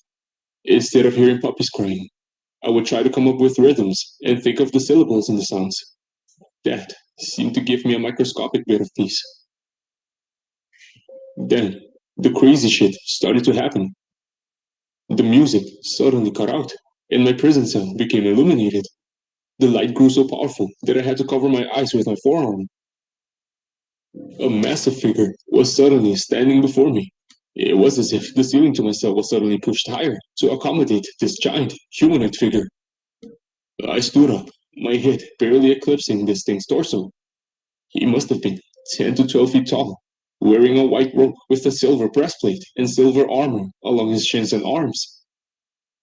Instead of hearing puppies crying, I would try to come up with rhythms and think of the syllables in the sounds. That seemed to give me a microscopic bit of peace. Then, the crazy shit started to happen. The music suddenly cut out, and my prison cell became illuminated. The light grew so powerful that I had to cover my eyes with my forearm. A massive figure was suddenly standing before me. It was as if the ceiling to my cell was suddenly pushed higher to accommodate this giant humanoid figure. I stood up, my head barely eclipsing this thing's torso. He must have been 10 to 12 feet tall, wearing a white robe with a silver breastplate and silver armor along his shins and arms.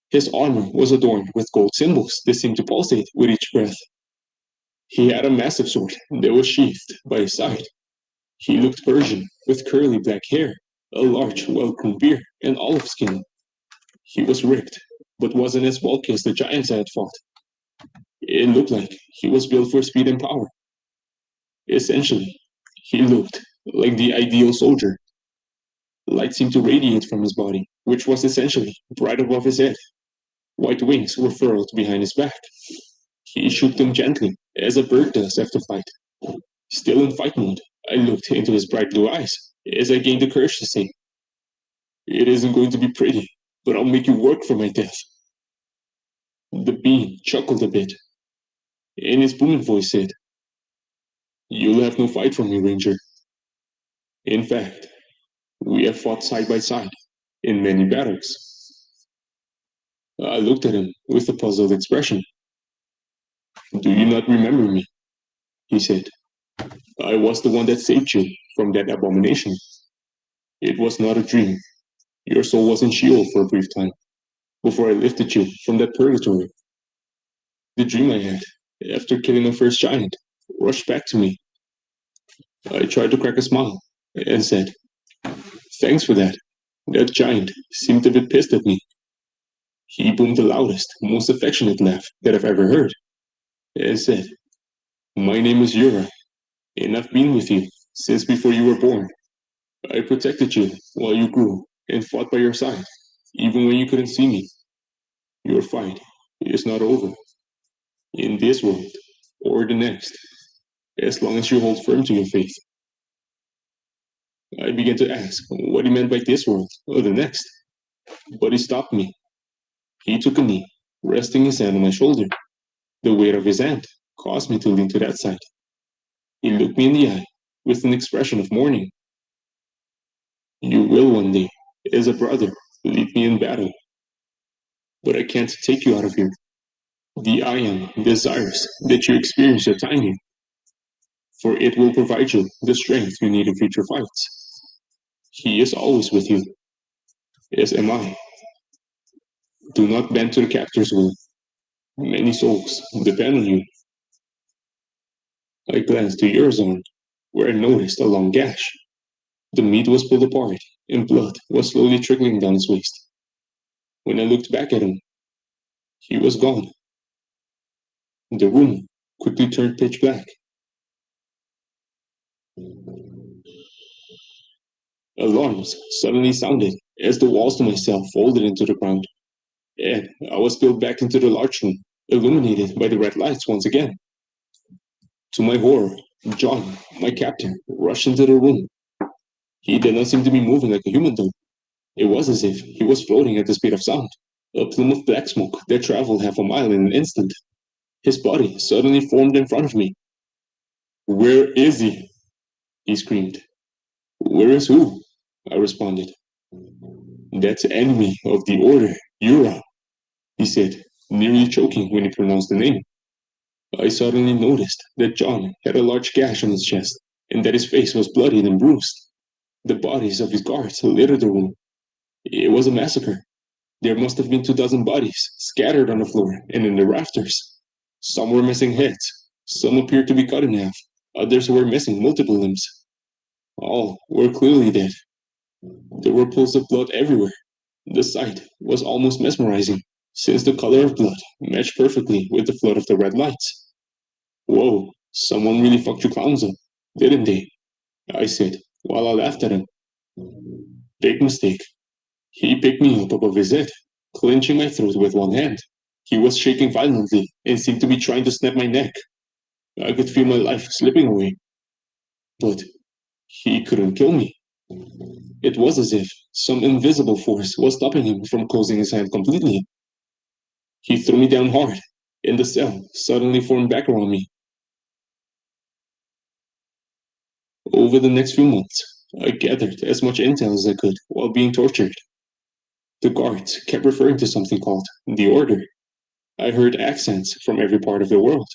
His armor was adorned with gold symbols that seemed to pulsate with each breath. He had a massive sword that was sheathed by his side. He looked Persian, with curly black hair, a large, well-groomed beard, and olive skin. He was ripped, but wasn't as bulky as the giants I had fought. It looked like he was built for speed and power. Essentially, he looked like the ideal soldier. Light seemed to radiate from his body, which was essentially right above his head. White wings were furled behind his back. He shook them gently, as a bird does after fight. Still in fight mode, I looked into his bright blue eyes, as I gained the courage to say, "It isn't going to be pretty, but I'll make you work for my death." The being chuckled a bit. In his booming voice said, "You'll have no fight from me, Ranger. In fact, we have fought side by side in many battles." I looked at him with a puzzled expression. "Do you not remember me?" he said. "I was the one that saved you from that abomination. It was not a dream. Your soul was in Sheol for a brief time, before I lifted you from that purgatory. The dream I had, after killing my first giant, rushed back to me." I tried to crack a smile, and said, "Thanks for that. That giant seemed a bit pissed at me." He boomed the loudest, most affectionate laugh that I've ever heard, and said, "My name is Yura, and I've been with you since before you were born. I protected you while you grew, and fought by your side, even when you couldn't see me. Your fight is not over, in this world, or the next, as long as you hold firm to your faith." I began to ask what he meant by this world, or the next, but he stopped me. He took a knee, resting his hand on my shoulder. The weight of his hand caused me to lean to that side. He looked me in the eye with an expression of mourning. "You will one day, as a brother, lead me in battle. But I can't take you out of here. The Ion desires that you experience your time here, for it will provide you the strength you need in future fights. He is always with you, as am I. Do not bend to the captor's will. Many souls depend on you." I glanced to Yurzon, where I noticed a long gash. The meat was pulled apart, and blood was slowly trickling down his waist. When I looked back at him, he was gone. The room quickly turned pitch black. Alarms suddenly sounded as the walls to my cell folded into the ground, and I was spilled back into the large room, illuminated by the red lights once again. To my horror, John, my captain, rushed into the room. He did not seem to be moving like a human though. It was as if he was floating at the speed of sound, a plume of black smoke that traveled half a mile in an instant. His body suddenly formed in front of me. "Where is he?" he screamed. Whereas who? I responded. That's enemy of the order, Yura, he said, nearly choking when he pronounced the name. I suddenly noticed that John had a large gash on his chest, and that his face was bloodied and bruised. The bodies of his guards littered the room. It was a massacre. There must have been 2 dozen bodies scattered on the floor and in the rafters. Some were missing heads. Some appeared to be cut in half. Others were missing multiple limbs. All were clearly dead. There were pools of blood everywhere. The sight was almost mesmerizing, since the color of blood matched perfectly with the flood of the red lights. Whoa, someone really fucked you clowns up, didn't they? I said, while I laughed at him. Big mistake. He picked me up above his head, clenching my throat with one hand. He was shaking violently and seemed to be trying to snap my neck. I could feel my life slipping away. But he couldn't kill me. It was as if some invisible force was stopping him from closing his hand completely. He threw me down hard, and the cell suddenly formed back around me. Over the next few months, I gathered as much intel as I could while being tortured. The guards kept referring to something called the Order. I heard accents from every part of the world.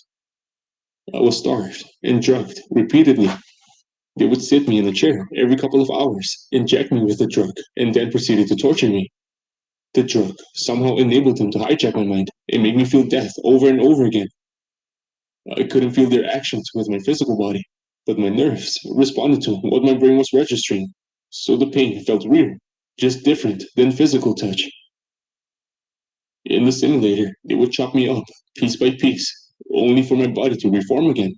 I was starved and drugged repeatedly. They would sit me in a chair every couple of hours, inject me with the drug, and then proceeded to torture me. The drug somehow enabled them to hijack my mind and make me feel death over and over again. I couldn't feel their actions with my physical body, but my nerves responded to what my brain was registering. So the pain felt real, just different than physical touch. In the simulator, they would chop me up, piece by piece, only for my body to reform again.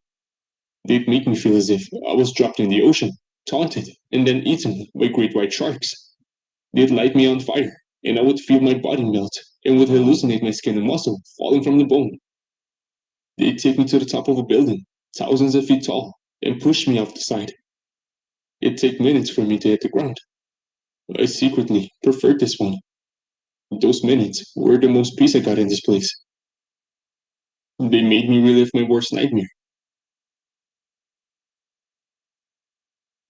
They'd make me feel as if I was dropped in the ocean, taunted, and then eaten by great white sharks. They'd light me on fire, and I would feel my body melt, and would hallucinate my skin and muscle falling from the bone. They'd take me to the top of a building, thousands of feet tall, and push me off the side. It'd take minutes for me to hit the ground. I secretly preferred this one. Those minutes were the most peace I got in this place. They made me relive my worst nightmare.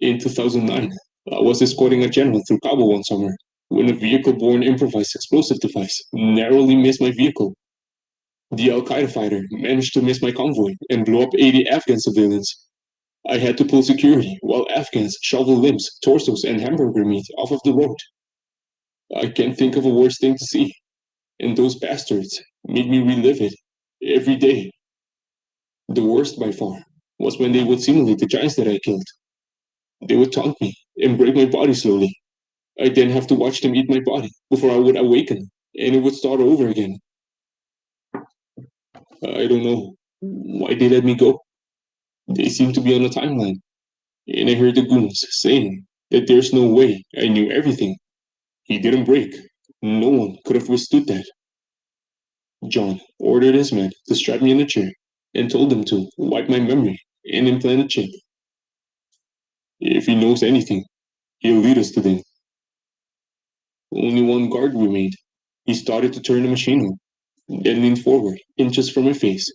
In 2009, I was escorting a general through Kabul one summer when a vehicle-borne improvised explosive device narrowly missed my vehicle. The Al-Qaeda fighter managed to miss my convoy and blew up 80 Afghan civilians. I had to pull security while Afghans shoveled limbs, torsos, and hamburger meat off of the road. I can't think of a worse thing to see, and those bastards made me relive it every day. The worst by far was when they would simulate the giants that I killed. They would taunt me and break my body slowly. I'd then have to watch them eat my body before I would awaken, and it would start over again. I don't know why they let me go. They seemed to be on a timeline, and I heard the goons saying that there's no way I knew everything. He didn't break. No one could have withstood that. John ordered his men to strap me in a chair and told them to wipe my memory and implant a chip. If he knows anything, he'll lead us to them. Only one guard remained. He started to turn the machine on, then leaned forward, inches from my face.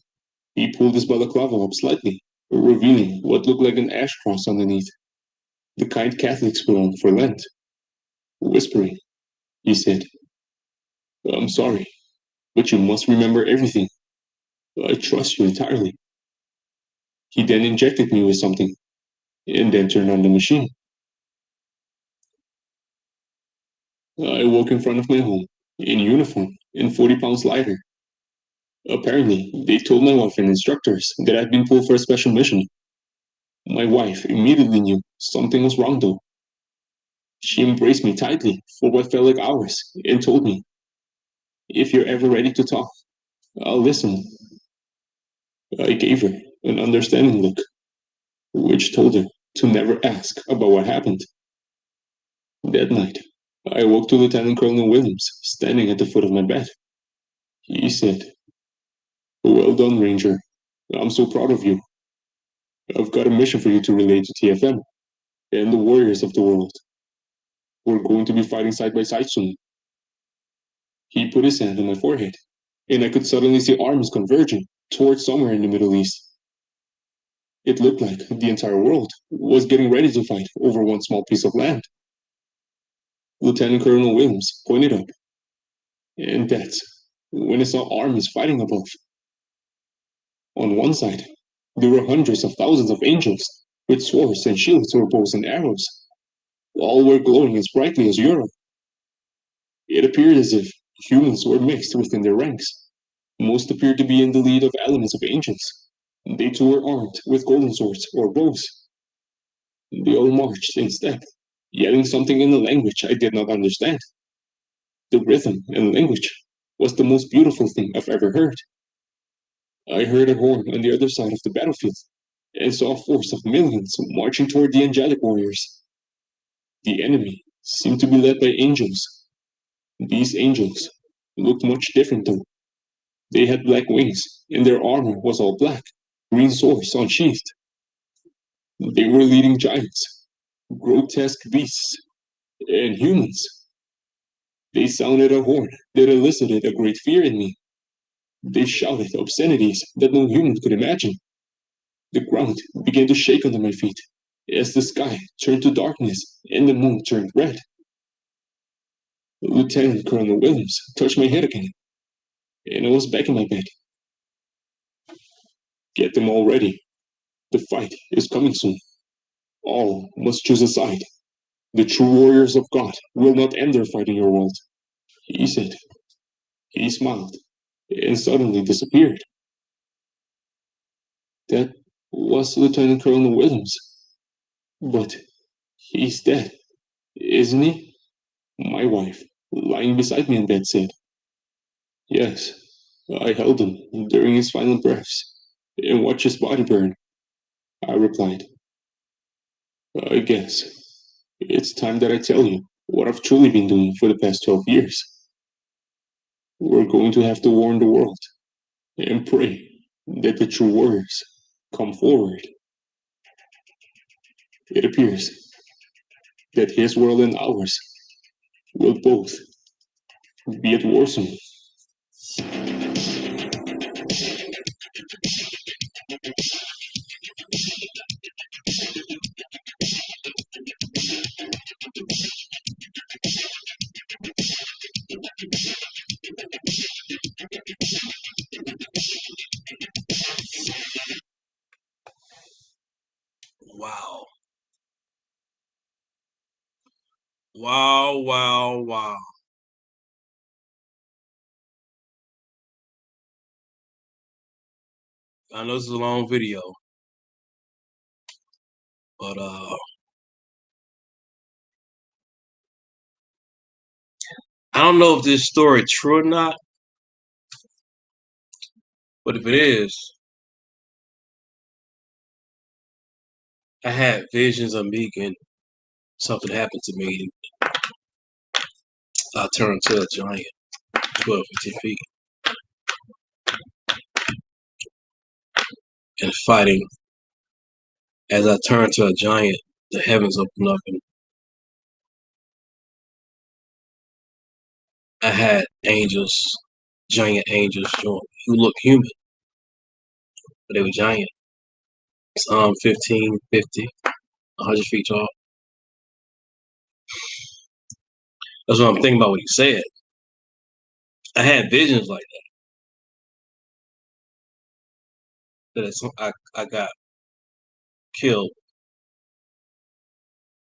He pulled his balaclava up slightly, revealing what looked like an ash cross underneath. The kind Catholics put on for Lent. Whispering, he said, I'm sorry, but you must remember everything. I trust you entirely. He then injected me with something, and then turned on the machine. I woke in front of my home, in uniform, and 40 pounds lighter. Apparently, they told my wife and instructors that I'd been pulled for a special mission. My wife immediately knew something was wrong though. She embraced me tightly for what felt like hours and told me, if you're ever ready to talk, I'll listen. I gave her an understanding look, which told her to never ask about what happened. That night, I woke to Lieutenant Colonel Williams standing at the foot of my bed. He said, well done, Ranger. I'm so proud of you. I've got a mission for you to relay to TFM and the warriors of the world. We're going to be fighting side by side soon. He put his hand on my forehead, and I could suddenly see arms converging towards somewhere in the Middle East. It looked like the entire world was getting ready to fight over one small piece of land. Lieutenant Colonel Williams pointed up, and that's when I saw armies fighting above. On one side, there were hundreds of thousands of angels with swords and shields or bows and arrows. All were glowing as brightly as Europe. It appeared as if humans were mixed within their ranks. Most appeared to be in the lead of elements of angels. They too were armed with golden swords or bows. They all marched in step, yelling something in a language I did not understand. The rhythm and language was the most beautiful thing I've ever heard. I heard a horn on the other side of the battlefield and saw a force of millions marching toward the angelic warriors. The enemy seemed to be led by angels. These angels looked much different though. They had black wings, and their armor was all black, green swords unsheathed. They were leading giants, grotesque beasts, and humans. They sounded a horn that elicited a great fear in me. They shouted obscenities that no human could imagine. The ground began to shake under my feet as the sky turned to darkness and the moon turned red. Lieutenant Colonel Williams touched my head again, and I was back in my bed. Get them all ready. The fight is coming soon. All must choose a side. The true warriors of God will not end their fight in your world, he said. He smiled and suddenly disappeared. That was Lieutenant Colonel Williams. But he's dead, isn't he? My wife, lying beside me in bed, said. Yes, I held him during his final breaths and watched his body burn, I replied. I guess it's time that I tell you what I've truly been doing for the past 12 years. We're going to have to warn the world and pray that the true warriors come forward. It appears that his world and ours will both be at war soon.
Wow. Wow, wow, wow. I know this is a long video, but I don't know if this story true or not, but if it is, I had visions of me and something happened to me. I turned to a giant, 12, 15 feet, and fighting. As I turned to a giant, the heavens opened up and I had angels, giant angels join who look human, but they were giant. 15, 50, 100 feet tall. That's what I'm thinking about what he said. I had visions like that. I got killed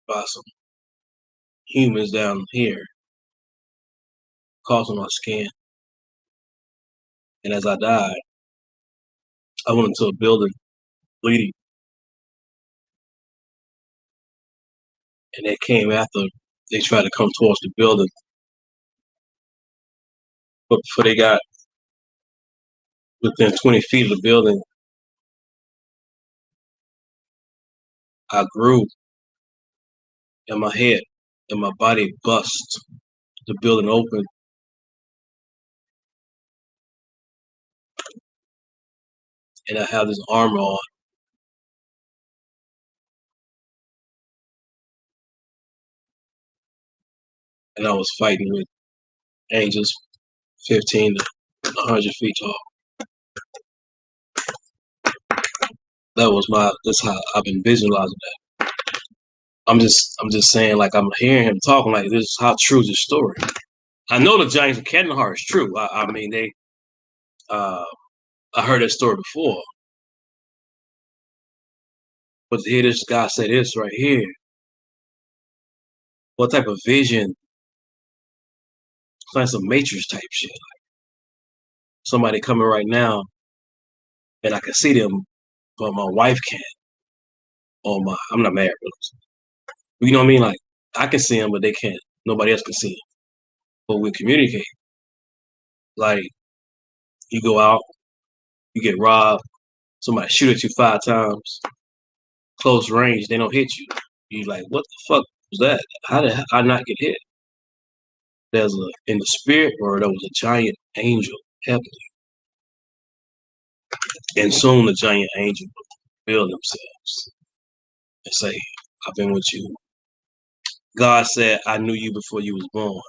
by some humans down here, causing my skin. And as I died, I went into a building bleeding. And they came after, they tried to come towards the building. But before they got within 20 feet of the building, I grew in my head and my body bust. The building opened. And I have this armor on. And I was fighting with angels 15 to 100 feet tall. That's how I've been visualizing that. I'm just saying, like, I'm hearing him talking like this is how true is this story. I know the Giants of Kandahar is true. I mean, I heard that story before. But to hear this guy say this right here, what type of vision? It's like some Matrix type shit. Like somebody coming right now, and I can see them, but my wife can't. Or I'm not married, but you know what I mean? Like I can see them, but they can't. Nobody else can see them. But we communicate. Like you go out, you get robbed, somebody shoot at you 5 times, close range, they don't hit you. You like, what the fuck was that? How did I not get hit? There's in the spirit world, there was a giant angel helping you. And soon the giant angel will reveal themselves and say, I've been with you. God said, I knew you before you was born.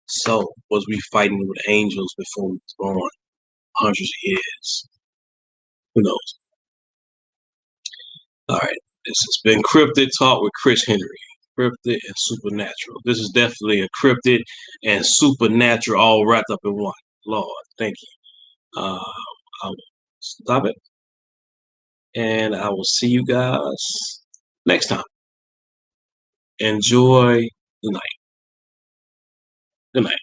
So was we fighting with angels before we was born? Hundreds of years. Who knows? All right. This has been Cryptid Talk with Chris Henry. Cryptid and supernatural. This is definitely a cryptid and supernatural all wrapped up in one. Lord, thank you. I will stop it. And I will see you guys next time. Enjoy the night. Good night.